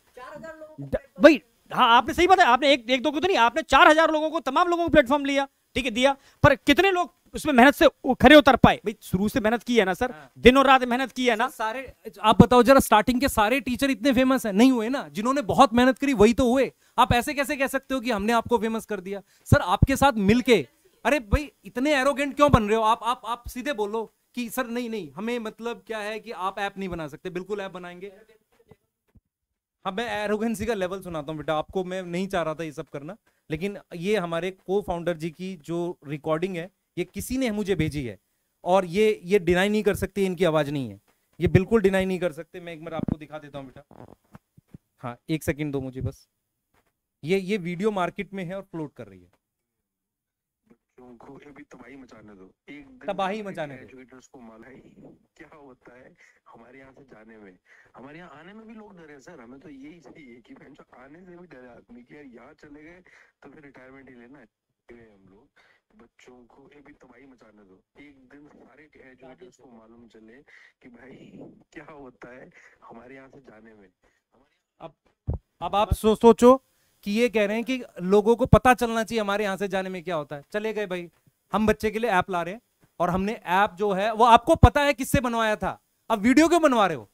भाई। हाँ, आपने सही बताया, आपने एक दो को तो नहीं, आपने 4000 लोगों को, तमाम लोगों को प्लेटफॉर्म लिया, ठीक है, दिया। पर कितने लोग उसमें मेहनत से खरे उतर पाए? भाई शुरू से मेहनत की है ना सर, हाँ। दिन और रात मेहनत की है ना
सारे। आप बताओ जरा, स्टार्टिंग के सारे टीचर इतने फेमस हैं? नहीं हुए ना। जिन्होंने बहुत मेहनत करी वही तो हुए। आप ऐसे कैसे कह सकते हो कि हमने आपको फेमस कर दिया? सर आपके साथ मिलके, अरे भाई इतने एरोगेंट क्यों बन रहे हो आप सीधे बोलो कि सर नहीं हमें मतलब क्या है कि आप ऐप नहीं बना सकते। बिल्कुल ऐप बनाएंगे। हाँ, मैं एरोगेंसी का लेवल सुनाता हूँ बेटा आपको। मैं नहीं चाह रहा था ये सब करना, लेकिन ये हमारे को फाउंडर जी की जो रिकॉर्डिंग है, ये किसी ने मुझे भेजी है,
और ये डिनाई नहीं कर सकते इनकी आवाज नहीं है, ये बिल्कुल डिनाई नहीं कर सकते। मैं एक बार आपको दिखा देता हूँ बेटा, हाँ एक सेकंड दो मुझे बस। ये वीडियो मार्केट में है और फ्लोट कर रही है।
बच्चों को अभी तबाही मचाने दो, एक दिन
तबाही मचाने दो।
एजुकेटर्स को मालूम है क्या होता है हमारे यहाँ से जाने में, हमारे यहाँ आने में भी लोग डरे सर। हमें तो यही चाहिए कि जो आने से भी डरे आदमी कि यार यहाँ चले गए तो फिर रिटायरमेंट ही लेना है। हम लोग बच्चों को अभी तबाही मचाने दो, एक दिन सारे एजुकेटर्स को मालूम चले कि भाई क्या होता है हमारे यहाँ से जाने में।
अब आप सोचो कि ये कह रहे हैं कि लोगों को पता चलना चाहिए हमारे यहाँ से जाने में क्या होता है। चले गए भाई, हम बच्चे के लिए ऐप ला रहे हैं और हमने ऐप जो है वो आपको पता है किससे बनवाया था, अब वीडियो क्यों बनवा रहे हो?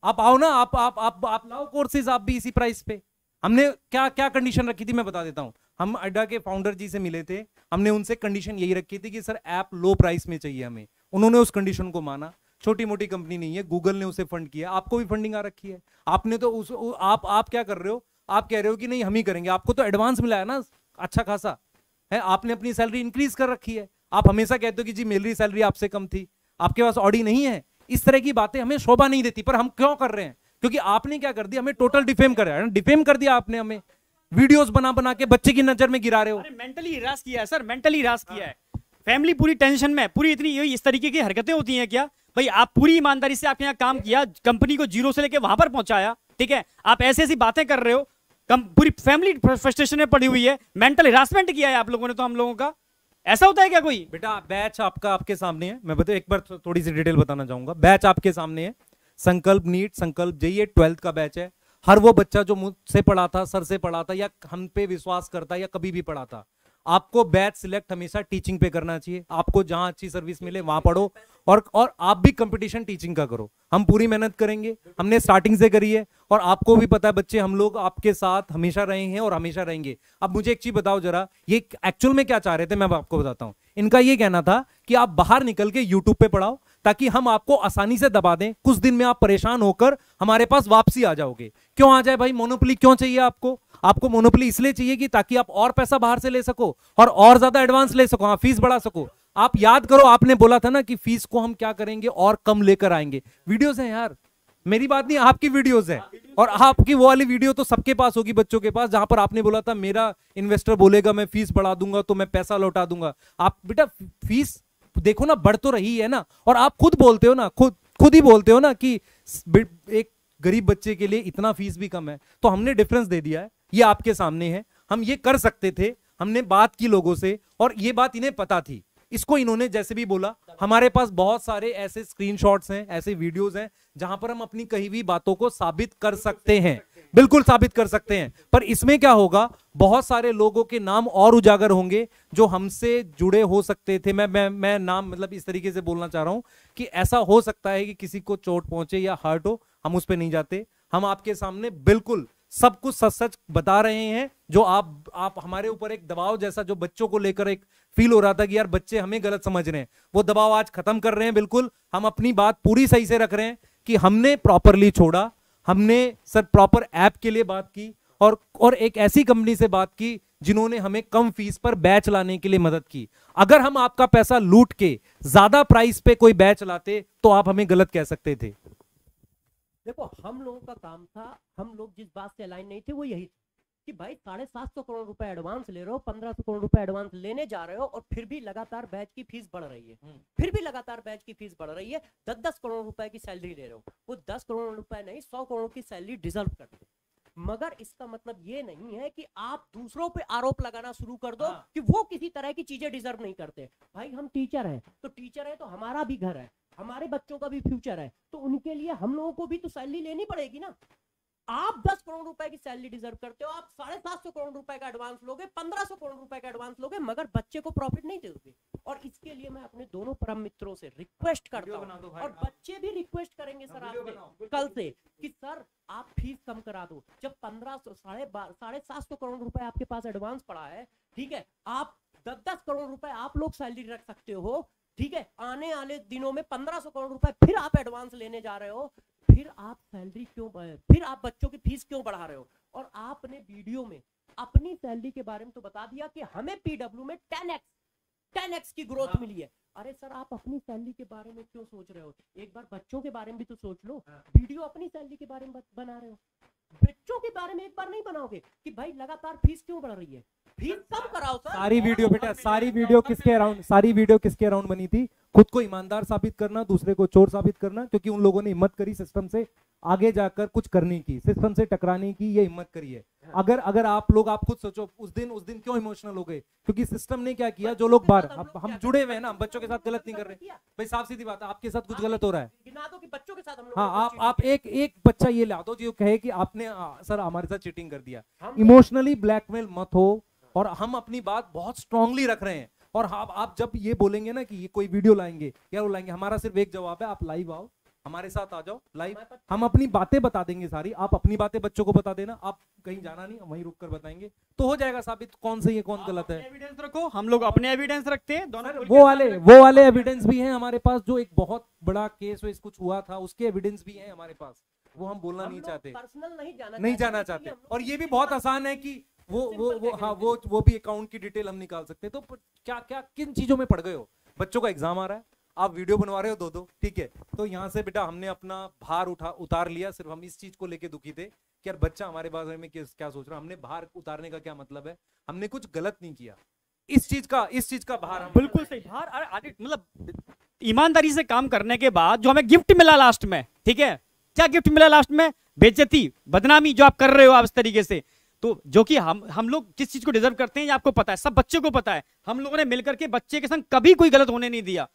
आप आओ ना, आप लाओ कोर्सेज, आप भी इसी प्राइस पे। हमने क्या क्या कंडीशन रखी थी मैं बता देता हूं। हम अड्डा के फाउंडर जी से मिले थे, हमने उनसे कंडीशन यही रखी थी कि सर ऐप लो प्राइस में चाहिए हमें। उन्होंने उस कंडीशन को माना। छोटी मोटी कंपनी नहीं है, गूगल ने उसे फंड किया, आपको भी फंडिंग आ रखी है। आपने तो आप क्या कर रहे हो, आप कह रहे हो कि नहीं हम ही करेंगे, आपको तो एडवांस मिला है ना अच्छा खासा है, आपने अपनी सैलरी इंक्रीज कर रखी है। आप हमेशा कहते हो कि जी मेरी सैलरी आपसे कम थी, आपके पास ऑडी नहीं है। इस तरह की बातें हमें शोभा नहीं देती, पर हम क्यों कर रहे हैं? क्योंकि आपने क्या कर दिया, हमें टोटल डिफेम कर डिफेम कर दिया आपने, हमें वीडियोस बना बना के बच्चे की नजर में गिरा रहे हो।
मेंटली हिरास किया है सर, मेंटली हिरास किया है। फैमिली पूरी टेंशन में, पूरी इतनी इस तरीके की हरकतें होती हैं क्या भाई? आप पूरी ईमानदारी से आपके यहाँ काम किया, कंपनी को जीरो से लेके वहां पर पहुंचाया, ठीक है? आप ऐसी ऐसी बातें कर रहे हो, पूरी फैमिली फ्रस्ट्रेशन में पड़ी हुई है, मेंटल हिरासमेंट किया है आप लोगों ने तो हम लोगों का। ऐसा होता है क्या कोई?
बेटा बैच आपका आपके सामने है, मैं बता एक बार थोड़ी सी डिटेल बताना चाहूंगा। बैच आपके सामने है, संकल्प नीट, संकल्प जेईई 12th का बैच है। हर वो बच्चा जो मुझसे पढ़ा था, सर से पढ़ा था, या हम पे विश्वास करता या कभी भी पढ़ा था, आपको बैच सिलेक्ट हमेशा टीचिंग पे करना चाहिए। आपको जहां अच्छी सर्विस मिले वहां पढ़ो, और आप भी कंपटीशन टीचिंग का करो। हम पूरी मेहनत करेंगे, हमने स्टार्टिंग से करी है, और आपको भी पता है बच्चे, हम लोग आपके साथ हमेशा रहे हैं और हमेशा रहेंगे। अब मुझे एक चीज बताओ जरा, ये एक्चुअल में क्या चाह रहे थे मैं आपको बताता हूं। इनका ये कहना था कि आप बाहर निकल के यूट्यूब पे पढ़ाओ, ताकि हम आपको आसानी से दबा दें, कुछ दिन में आप परेशान होकर हमारे पास वापसी आ जाओगे। क्यों आ जाए भाई? मोनोपोली क्यों चाहिए आपको? आपको मोनोपोली इसलिए चाहिए कि ताकि आप और पैसा बाहर से ले सको और ज्यादा एडवांस ले सको, हाँ फीस बढ़ा सको। आप याद करो, आपने बोला था ना कि फीस को हम क्या करेंगे और कम लेकर आएंगे। वीडियोस हैं यार, मेरी बात नहीं, आपकी वीडियोस है। और आपकी वो वाली वीडियो तो सबके पास होगी, बच्चों के पास, जहां पर आपने बोला था मेरा इन्वेस्टर बोलेगा मैं फीस बढ़ा दूंगा तो मैं पैसा लौटा दूंगा। आप बेटा फीस देखो ना, बढ़ तो रही है ना। और आप खुद बोलते हो ना, खुद ही बोलते हो ना कि एक गरीब बच्चे के लिए इतना फीस भी कम है। तो हमने डिफरेंस दे दिया है, ये आपके सामने है। हम ये कर सकते थे, हमने बात की लोगों से, और ये बात इन्हें पता थी। इसको इन्होंने जैसे भी बोला, हमारे पास बहुत सारे ऐसे स्क्रीनशॉट्स हैं, ऐसे वीडियोस हैं जहां पर हम अपनी कही हुई बातों को साबित कर सकते हैं, बिल्कुल साबित कर सकते हैं। पर इसमें क्या होगा, बहुत सारे लोगों के नाम और उजागर होंगे जो हमसे जुड़े हो सकते थे। मैं नाम मतलब इस तरीके से बोलना चाह रहा हूं कि ऐसा हो सकता है कि किसी को चोट पहुंचे या हर्ट हो, हम उस पर नहीं जाते। हम आपके सामने बिल्कुल सब कुछ सच सच बता रहे हैं। जो आप हमारे ऊपर एक दबाव जैसा जो बच्चों को लेकर एक फील हो रहा था कि यार बच्चे हमें गलत समझ रहे हैं, वो दबाव आज खत्म कर रहे हैं। बिल्कुल हम अपनी बात पूरी सही से रख रहे हैं कि हमने प्रॉपरली छोड़ा, हमने सर प्रॉपर ऐप के लिए बात की, और एक ऐसी कंपनी से बात की जिन्होंने हमें कम फीस पर बैच लाने के लिए मदद की। अगर हम आपका पैसा लूट के ज्यादा प्राइस पे कोई बैच लाते तो आप हमें गलत कह सकते थे।
देखो हम लोगों का काम था, हम लोग जिस बात से अलाइन नहीं थे वो यही कि भाई 750 करोड़ रुपए एडवांस ले रहे हो, 1500 करोड़ रुपए एडवांस लेने जा रहे हो, और फिर भी लगातार बैच की फीस बढ़ रही है, फिर भी लगातार बैच की फीस बढ़ रही है। 10-10 करोड़ रुपए की सैलरी ले रहे हो, वो 10 करोड़ रुपए नहीं 100 करोड़ की सैलरी डिजर्व करते हो। मगर इसका मतलब ये नहीं है कि आप दूसरों पे आरोप लगाना शुरू कर दो कि वो किसी तरह की चीजें डिजर्व नहीं करते। भाई हम टीचर हैं, तो टीचर है तो हमारा भी घर है, हमारे बच्चों का भी फ्यूचर है, तो उनके लिए हम लोगों को भी तो सैलरी लेनी पड़ेगी ना। आप 10 करोड़ रुपए की सैलरी डिजर्व करते हो, आप 750 करोड़ रुपए का एडवांस लोगे, 1500 करोड़ रुपए का एडवांस लोगे, मगर बच्चे को प्रॉफिट नहीं दोगे। और इसके लिए मैं अपने दोनों परम मित्रों से रिक्वेस्ट करता हूं, और बच्चे भी रिक्वेस्ट करेंगे सर आपसे कल से कि सर आप फीस कम करा दो। जब 750 करोड़ रुपए आपके पास एडवांस पड़ा है, ठीक है, आप 10-10 करोड़ रुपए आप लोग सैलरी रख सकते हो, ठीक है, आने वाले दिनों में 1500 करोड़ रुपए फिर आप एडवांस लेने जा रहे हो, फिर आप सैलरी क्यों, फिर आप बच्चों की फीस क्यों बढ़ा रहे हो? और आपने वीडियो में अपनी सैलरी के बारे में तो बता दिया कि हमें पीडब्ल्यू में 10x 10x की ग्रोथ मिली है। अरे सर आप अपनी सैलरी के बारे में क्यों सोच रहे हो? एक बार बच्चों के बारे में भी तो सोच लो। वीडियो अपनी सैलरी के बारे में बना रहे हो, बच्चों के बारे में एक बार नहीं बनाओगे कि भाई लगातार फीस क्यों बढ़ रही है? फीस कम कराओ सर।
सारी वीडियो बेटा, सारी वीडियो किसके अराउंड बनी थी? खुद को ईमानदार साबित करना, दूसरे को चोर साबित करना, क्योंकि उन लोगों ने हिम्मत करी सिस्टम से आगे जाकर कुछ करने की, सिस्टम से टकराने की, ये हिम्मत करी है। अगर आप लोग, आप खुद सोचो उस दिन क्यों इमोशनल हो गए? क्योंकि सिस्टम ने क्या किया, जो लोग बाहर, हम जुड़े हुए हैं ना, हम बच्चों के साथ गलत नहीं कर रहे भाई, साफ सीधी बात है, आपके साथ कुछ गलत हो रहा है।
गिना दो कि बच्चों के साथ हम लोग
हाँ, आप एक बच्चा ये ला दो जो कहे कि आपने सर हमारे साथ चीटिंग कर दिया। इमोशनली ब्लैकमेल मत हो, और हम अपनी बात बहुत स्ट्रांगली रख रहे हैं। और आप जब ये बोलेंगे ना कि ये कोई वीडियो लाएंगे या वो लाएंगे, हमारा सिर्फ एक जवाब है, आप लाइव आओ, हमारे साथ आ जाओ लाइव, हम अपनी बातें बता देंगे सारी। आप अपनी बातें बच्चों को बता देना, आप कहीं जाना नहीं, वहीं रुक कर बताएंगे तो हो जाएगा साबित कौन सही है कौन गलत है।
एविडेंस रखो, हम लोग अपने एविडेंस रखते हैं दोनों।
वो वाले एविडेंस भी हैं हमारे पास, जो एक बहुत बड़ा केस वेस कुछ हुआ था उसके एविडेंस भी हैं हमारे पास, वो हम बोलना नहीं चाहते,
पर्सनल
नहीं जाना चाहते। और ये भी बहुत आसान है कि वो भी अकाउंट की डिटेल हम निकाल सकते हैं। तो क्या किन चीजों में पड़ गए हो? बच्चों का एग्जाम आ रहा है, आप वीडियो बनवा रहे हो दो, ठीक है, तो यहाँ से बेटा हमने अपना भार उतार लिया। सिर्फ हम इस चीज को लेके दुखी थे कि यार बच्चा हमारे बारे में क्या सोच रहा है। हमने भार उतारने का क्या मतलब है, हमने कुछ गलत नहीं किया। इस चीज का भार हम
बिल्कुल सही भार, मतलब ईमानदारी से काम करने के बाद जो हमें गिफ्ट मिला लास्ट में, ठीक है, क्या गिफ्ट मिला लास्ट में? बेइज्जती, बदनामी जो आप कर रहे हो आप इस तरीके से। तो जो कि हम लोग किस चीज को डिजर्व करते हैं ये आपको पता है, सब बच्चे को पता है। हम लोगों ने मिलकर के बच्चे के संग कभी कोई गलत होने नहीं दिया,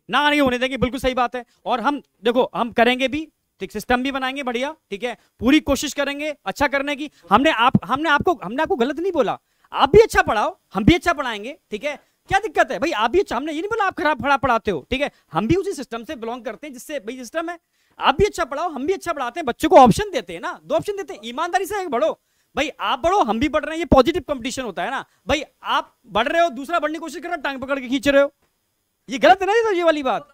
ना नहीं होने देंगे, बिल्कुल सही बात है। और हम देखो हम करेंगे भी, ठीक, सिस्टम भी बनाएंगे बढ़िया, ठीक है, पूरी कोशिश करेंगे अच्छा करने की। हमने आपको गलत नहीं बोला, आप भी अच्छा पढ़ाओ, हम भी अच्छा पढ़ाएंगे, ठीक है, क्या दिक्कत है भाई? आप भी अच्छा, हमने ये नहीं बोला आप खराब पढ़ाते हो, ठीक है, हम भी उसी सिस्टम से बिलोंग करते हैं जिससे भाई सिस्टम है। आप भी अच्छा पढ़ाओ, हम भी अच्छा पढ़ाते हैं, बच्चों को ऑप्शन देते हैं ना, 2 ऑप्शन देते हैं, ईमानदारी से बढ़ो भाई, आप बढ़ो हम भी बढ़ रहे हैं, ये पॉजिटिव कंपटीशन होता है ना भाई। आप बढ़ रहे हो, दूसरा बढ़ने की कोशिश कर रहा है, टांग पकड़ के खींच रहे हो, ये गलत है ना, ये वाली बात।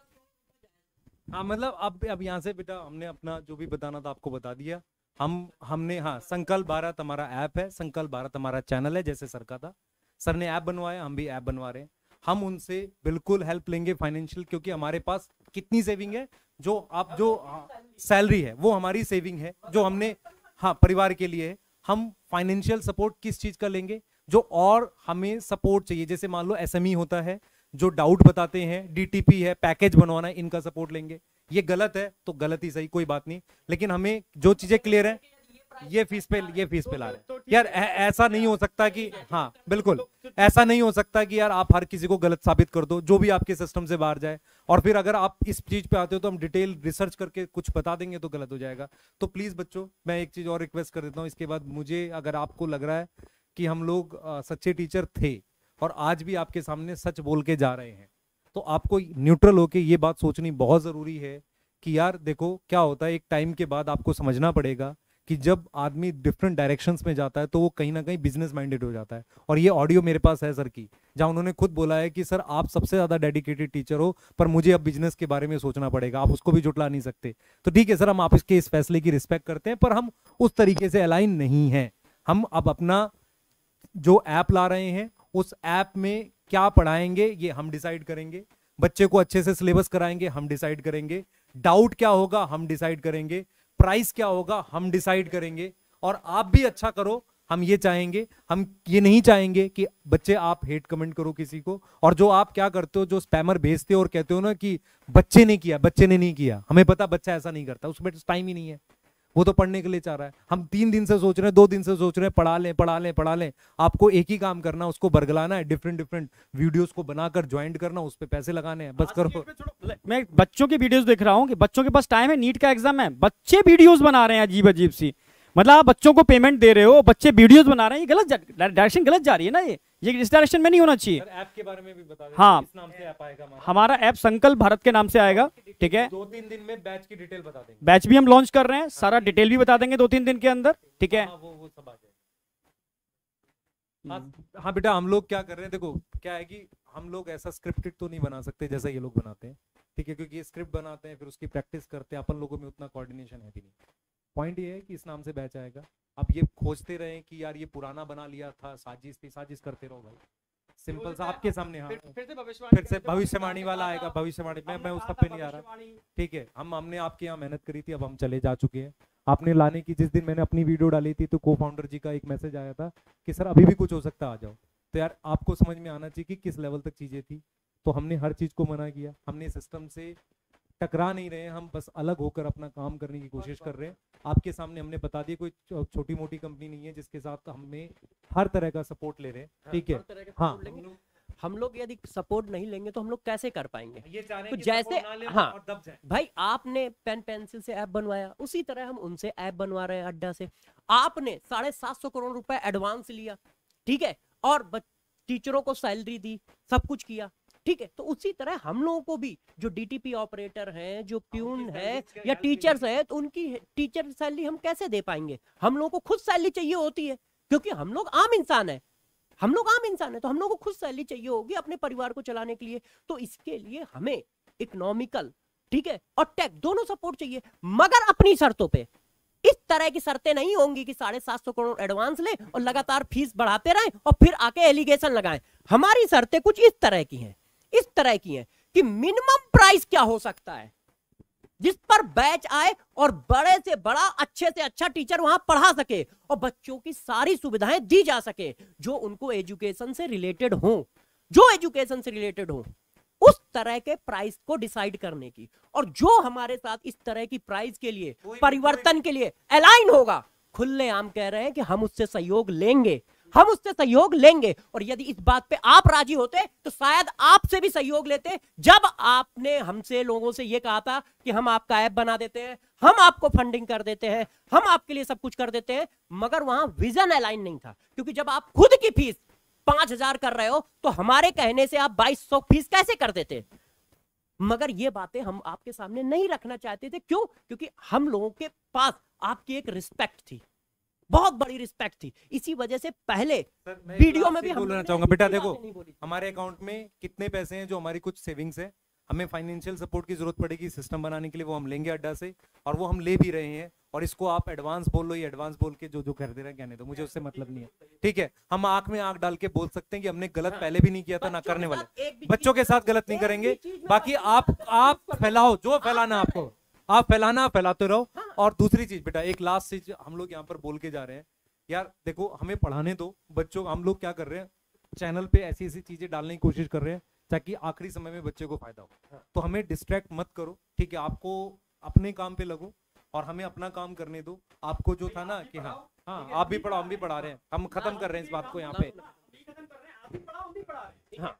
हाँ, मतलब अब यहाँ से बेटा हमने अपना जो भी बताना था आपको बता दिया। हमने हाँ, संकल्प भारत हमारा ऐप है, संकल्प भारत हमारा चैनल है, जैसे सर का था, सर ने ऐप बनवाया, हम भी ऐप बनवा रहे हैं। हम उनसे बिल्कुल हेल्प लेंगे फाइनेंशियल, क्योंकि हमारे पास कितनी सेविंग है, जो सैलरी है वो हमारी सेविंग है, जो हमने परिवार के लिए है। हम फाइनेंशियल सपोर्ट किस चीज का लेंगे, जो और हमें सपोर्ट चाहिए, जैसे मान लो एसएमई होता है, जो डाउट बताते हैं, डीटीपी है, पैकेज बनवाना है, इनका सपोर्ट लेंगे। ये गलत है तो गलत ही सही, कोई बात नहीं, लेकिन हमें जो चीजें क्लियर है ये फीस पे ला रहे हैं यार। ऐसा नहीं हो सकता कि, हाँ बिल्कुल ऐसा नहीं हो सकता कि यार आप हर किसी को गलत साबित कर दो, जो भी आपके सिस्टम से बाहर जाए। और फिर अगर आप इस चीज पे आते हो तो हम डिटेल रिसर्च करके कुछ बता देंगे तो गलत हो जाएगा। तो प्लीज बच्चों, मैं एक चीज और रिक्वेस्ट कर देता हूँ, इसके बाद मुझे, अगर आपको लग रहा है कि हम लोग सच्चे टीचर थे और आज भी आपके सामने सच बोल के जा रहे हैं, तो आपको न्यूट्रल होके ये बात सोचनी बहुत जरूरी है कि यार देखो क्या होता है, एक टाइम के बाद आपको समझना पड़ेगा कि जब आदमी डिफरेंट डायरेक्शंस में जाता है तो वो कहीं ना कहीं बिजनेस माइंडेड हो जाता है। और ये ऑडियो मेरे पास है सर की, जहां उन्होंने खुद बोला है कि सर आप सबसे ज्यादा डेडिकेटेड टीचर हो, पर मुझे अब बिजनेस के बारे में सोचना पड़ेगा, आप उसको भी जुटला नहीं सकते। तो ठीक है सर, हम आपके इस फैसले की रिस्पेक्ट करते हैं, पर हम उस तरीके से अलाइन नहीं है। हम अब अपना जो ऐप ला रहे हैं, उस ऐप में क्या पढ़ाएंगे ये हम डिसाइड करेंगे, बच्चे को अच्छे से सिलेबस कराएंगे हम डिसाइड करेंगे, डाउट क्या होगा हम डिसाइड करेंगे, प्राइस क्या होगा हम डिसाइड करेंगे। और आप भी अच्छा करो, हम ये चाहेंगे, हम ये नहीं चाहेंगे कि बच्चे आप हेट कमेंट करो किसी को। और जो आप क्या करते हो, जो स्पैमर भेजते हो और कहते हो ना कि बच्चे ने किया, बच्चे ने नहीं किया, हमें पता बच्चा ऐसा नहीं करता, उसमें टाइम ही नहीं है, वो तो पढ़ने के लिए चाह रहा है। हम 3 दिन से सोच रहे हैं, 2 दिन से सोच रहे हैं, पढ़ा लें। आपको एक ही काम करना, उसको बरगलाना है, डिफरेंट वीडियोस को बनाकर ज्वाइंट करना, उस पर पैसे लगाने हैं, बस करो।
मैं बच्चों के वीडियोस देख रहा हूँ कि बच्चों के पास टाइम है, नीट का एग्जाम है, बच्चे वीडियोस बना रहे हैं अजीब सी, मतलब आप बच्चों को पेमेंट दे रहे हो, बच्चे वीडियोस बना रहे हैं, ये गलत डायरेक्शन गलत जा रही है ना, ये इस डायरेक्शन में नहीं होना चाहिए।
ऐप के बारे में भी बता दें,
हाँ,
किस नाम से ऐप आएगा
हमारा ऐप संकल्प भारत के नाम से आएगा, ठीक है।
2-3 दिन में बैच की डिटेल बता देंगे,
बैच भी हम लॉन्च कर रहे हैं, सारा डिटेल भी बता देंगे 2-3 दिन के अंदर, ठीक है।
वो सब आ जाएगा। हाँ बेटा, हम लोग क्या कर रहे हैं, देखो क्या है कि हम लोग ऐसा स्क्रिप्टेड तो नहीं बना सकते जैसा ये लोग बनाते हैं, ठीक है, क्योंकि ये स्क्रिप्ट बनाते हैं फिर उसकी प्रैक्टिस करते हैं, अपन लोगों में उतना कोऑर्डिनेशन है भी नहीं। पॉइंट ये है कि इस नाम से बैच आएगा। आप ये खोजते रहे कि यार ये पुराना बना लिया था, साजिश थी, साजिश करते रहो भाई, सिंपल सा आपके सामने। हाँ,
फिर
से भविष्यवाणी वाला आएगा, भविष्यवाणी। मैं उस सब पे नहीं आ रहा, ठीक है। हमने आपके यहाँ मेहनत करी थी, अब हम चले जा चुके हैं। आपने लाने की जिस दिन मैंने अपनी वीडियो डाली थी तो को फाउंडर जी का एक मैसेज आया था कि सर अभी भी कुछ हो सकता है, आ जाओ। तो यार आपको समझ में आना चाहिए कि किस लेवल तक चीजें थी। तो हमने हर चीज को मना किया, हमने सिस्टम से टकरा नहीं रहे हैं, हम बस अलग होकर अपना काम करने की कोशिश कर रहे हैं। आपके सामने हमने बता दिया, कोई छोटी मोटी कंपनी नहीं है जिसके साथ हमें हर तरह का सपोर्ट ले रहे हैं, ठीक है। हाँ,
हम लोग यदि सपोर्ट नहीं लेंगे तो हम लोग कैसे कर पाएंगे?
ये चाह रहे
तो
हैं कि
जैसे
support ना लें
हाँ
और दब जाएं।
भाई, आपने पेन पेंसिल से ऐप बनवाया, उसी तरह हम उनसे ऐप बनवा रहे हैं अड्डा से। आपने 750 करोड़ रुपए एडवांस लिया, ठीक है, और टीचरों को सैलरी दी, सब कुछ किया, ठीक है। तो उसी तरह हम लोगों को भी जो डीटीपी ऑपरेटर हैं, जो प्यून है या टीचर्स है, तो उनकी टीचर सैलरी हम कैसे दे पाएंगे? हम लोगों को खुद सैलरी चाहिए होती है, क्योंकि हम लोग आम इंसान है, हम लोग आम इंसान है, तो हम लोग को खुद सैलरी चाहिए होगी अपने परिवार को चलाने के लिए। तो इसके लिए हमें इकोनॉमिकल, ठीक है, और टेक दोनों सपोर्ट चाहिए, मगर अपनी शर्तों पे। इस तरह की शर्तें नहीं होंगी कि 750 करोड़ एडवांस ले और लगातार फीस बढ़ाते रहें और फिर आके एलिगेशन लगाएं। हमारी शर्तें कुछ इस तरह की हैं, इस तरह की हैं कि मिनिमम प्राइस क्या हो सकता है जिस पर बैच आए और बड़े से बड़ा, अच्छे से अच्छा टीचर वहां पढ़ा सके और बच्चों की सारी सुविधाएं दी जा सके जो उनको एजुकेशन से रिलेटेड हो, जो एजुकेशन से रिलेटेड हो, उस तरह के प्राइस को डिसाइड करने की। और जो हमारे साथ इस तरह की प्राइस के लिए, परिवर्तन के लिए अलाइन होगा, खुलेआम कह रहे हैं कि हम उससे सहयोग लेंगे, हम उससे सहयोग लेंगे। और यदि इस बात पे आप राजी होते तो शायद आपसे भी सहयोग लेते। जब आपने हमसे, लोगों से ये कहा था कि हम आपका ऐप बना देते हैं, हम आपको फंडिंग कर देते हैं, हम आपके लिए सब कुछ कर देते हैं, मगर वहां विजन अलाइन नहीं था। क्योंकि जब आप खुद की फीस 5,000 कर रहे हो तो हमारे कहने से आप 2,200 फीस कैसे कर देते? मगर ये बातें हम आपके सामने नहीं रखना चाहते थे। क्यों? क्योंकि हम लोगों के पास आपकी एक रिस्पेक्ट थी, बहुत बड़ी रिस्पेक्ट थी। इसी वजह से पहले वीडियो में भी हम
बोलना चाहूंगा, बेटा देखो हमारे अकाउंट में कितने पैसे हैं, जो हमारी कुछ सेविंग्स है, हमें फाइनेंशियल सपोर्ट की जरूरत पड़ेगी सिस्टम बनाने के लिए, वो हम लेंगे अड्डा से, और वो हम ले भी रहे हैं। और इसको आप एडवांस बोल लो, ये एडवांस बोल के जो कर दे रहे हैं कहने दो, मुझे उससे मतलब नहीं है, ठीक है। हम आंख में आंख डाल के बोल सकते हैं कि हमने गलत पहले भी नहीं किया था, ना करने वाले, बच्चों के साथ गलत नहीं करेंगे। बाकी आप फैलाओ जो फैलाना आपको, आप फैलाना, फैलाते रहो। और दूसरी चीज बेटा, एक लास्ट चीज हम लोग यहाँ पर बोल के जा रहे हैं, यार देखो हमें पढ़ाने दो बच्चों। हम लोग क्या कर रहे हैं, चैनल पे ऐसी ऐसी चीजें डालने की कोशिश कर रहे हैं ताकि आखिरी समय में बच्चे को फायदा हो। तो हमें डिस्ट्रैक्ट मत करो, ठीक है। आपको अपने काम पे लगो और हमें अपना काम करने दो। आपको जो था ना कि हाँ आप भी पढ़ाओ, हम भी पढ़ा रहे हैं, हम खत्म कर रहे हैं इस बात को यहाँ पे।
हाँ,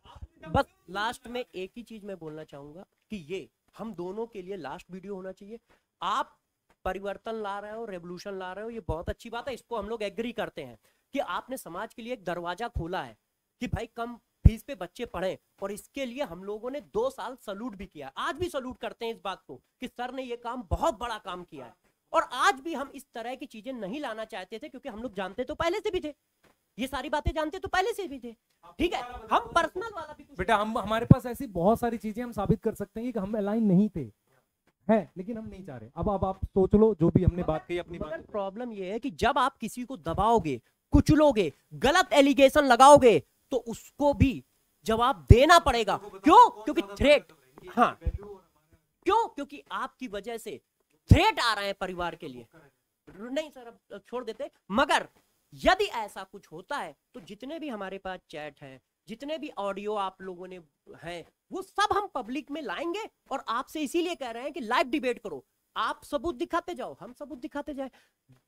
बस लास्ट में एक ही चीज मैं बोलना चाहूंगा कि ये हम दोनों के लिए लास्ट वीडियो होना चाहिए। आप परिवर्तन ला रहे हो, रेवोल्यूशन ला रहे हो, ये बहुत अच्छी बात है, इसको हम लोग एग्री करते हैं कि आपने समाज के लिए एक दरवाजा खोला है कि भाई कम फीस पे बच्चे पढ़ें। और इसके लिए हम लोगों ने 2 साल सलूट भी किया, आज भी सलूट करते हैं इस बात को कि सर ने ये काम, बहुत बड़ा काम किया है। और आज भी हम इस तरह की चीजें नहीं लाना चाहते थे, क्योंकि हम लोग जानते तो पहले से भी थे, ये सारी बातें जानते तो पहले से भी थे, ठीक है। हम पर्सनल वाला भी
बेटा, हम हमारे पास ऐसी बहुत सारी चीजें हम साबित कर सकते हैं कि हम अलाइन नहीं थे, है, लेकिन हम नहीं चाह रहे। अब आप सोच लो, जो भी हमने बात कही अपनी बात।
प्रॉब्लम ये है कि जब आप किसी को दबाओगे, कुचलोगे, गलत एलिगेशन लगाओगे, तो उसको भी जवाब देना पड़ेगा। क्यों? क्योंकि थ्रेट, हाँ, क्यों? क्योंकि आपकी वजह से थ्रेट आ रहे हैं परिवार के लिए। नहीं सर, अब छोड़ देते। मगर यदि ऐसा कुछ होता है तो जितने भी हमारे पास चैट है, जितने भी ऑडियो आप लोगों ने हैं, वो सब हम पब्लिक में लाएंगे। और आपसे इसीलिए कह रहे हैं कि लाइव डिबेट करो, आप सबूत दिखाते जाओ, हम सबूत दिखाते जाए,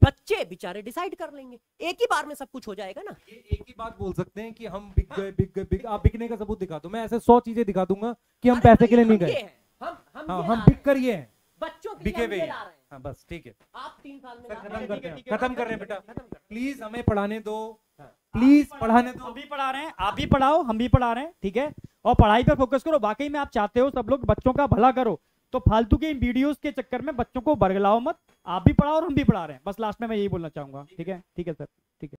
बच्चे बेचारे डिसाइड कर लेंगे, एक ही बार में सब कुछ हो जाएगा ना।
ये एक ही बात बोल सकते हैं कि हम बिक गए। आप बिकने का सबूत दिखा दो, मैं ऐसे 100 चीजें दिखा दूंगा कि हम पैसे के लिए नहीं गए। हम बिक कर ये हैं,
बच्चों के
बिके
लिए
हुए।
ला रहे हैं।
हाँ बस ठीक है,
आप 3 साल में
खत्म करते हैं, खत्म कर रहे हैं बेटा, प्लीज हमें पढ़ाने दो, प्लीज पढ़ाने दो।
हम भी पढ़ा रहे हैं, आप भी पढ़ाओ, हम भी पढ़ा रहे हैं, ठीक है। और पढ़ाई पे फोकस करो। वाकई में आप चाहते हो सब लोग बच्चों का भला करो, तो फालतू के इन वीडियोस के चक्कर में बच्चों को बरगलाओ मत। आप भी पढ़ाओ और हम भी पढ़ा रहे हैं। बस लास्ट में मैं यही बोलना चाहूंगा, ठीक है। ठीक है सर, ठीक है।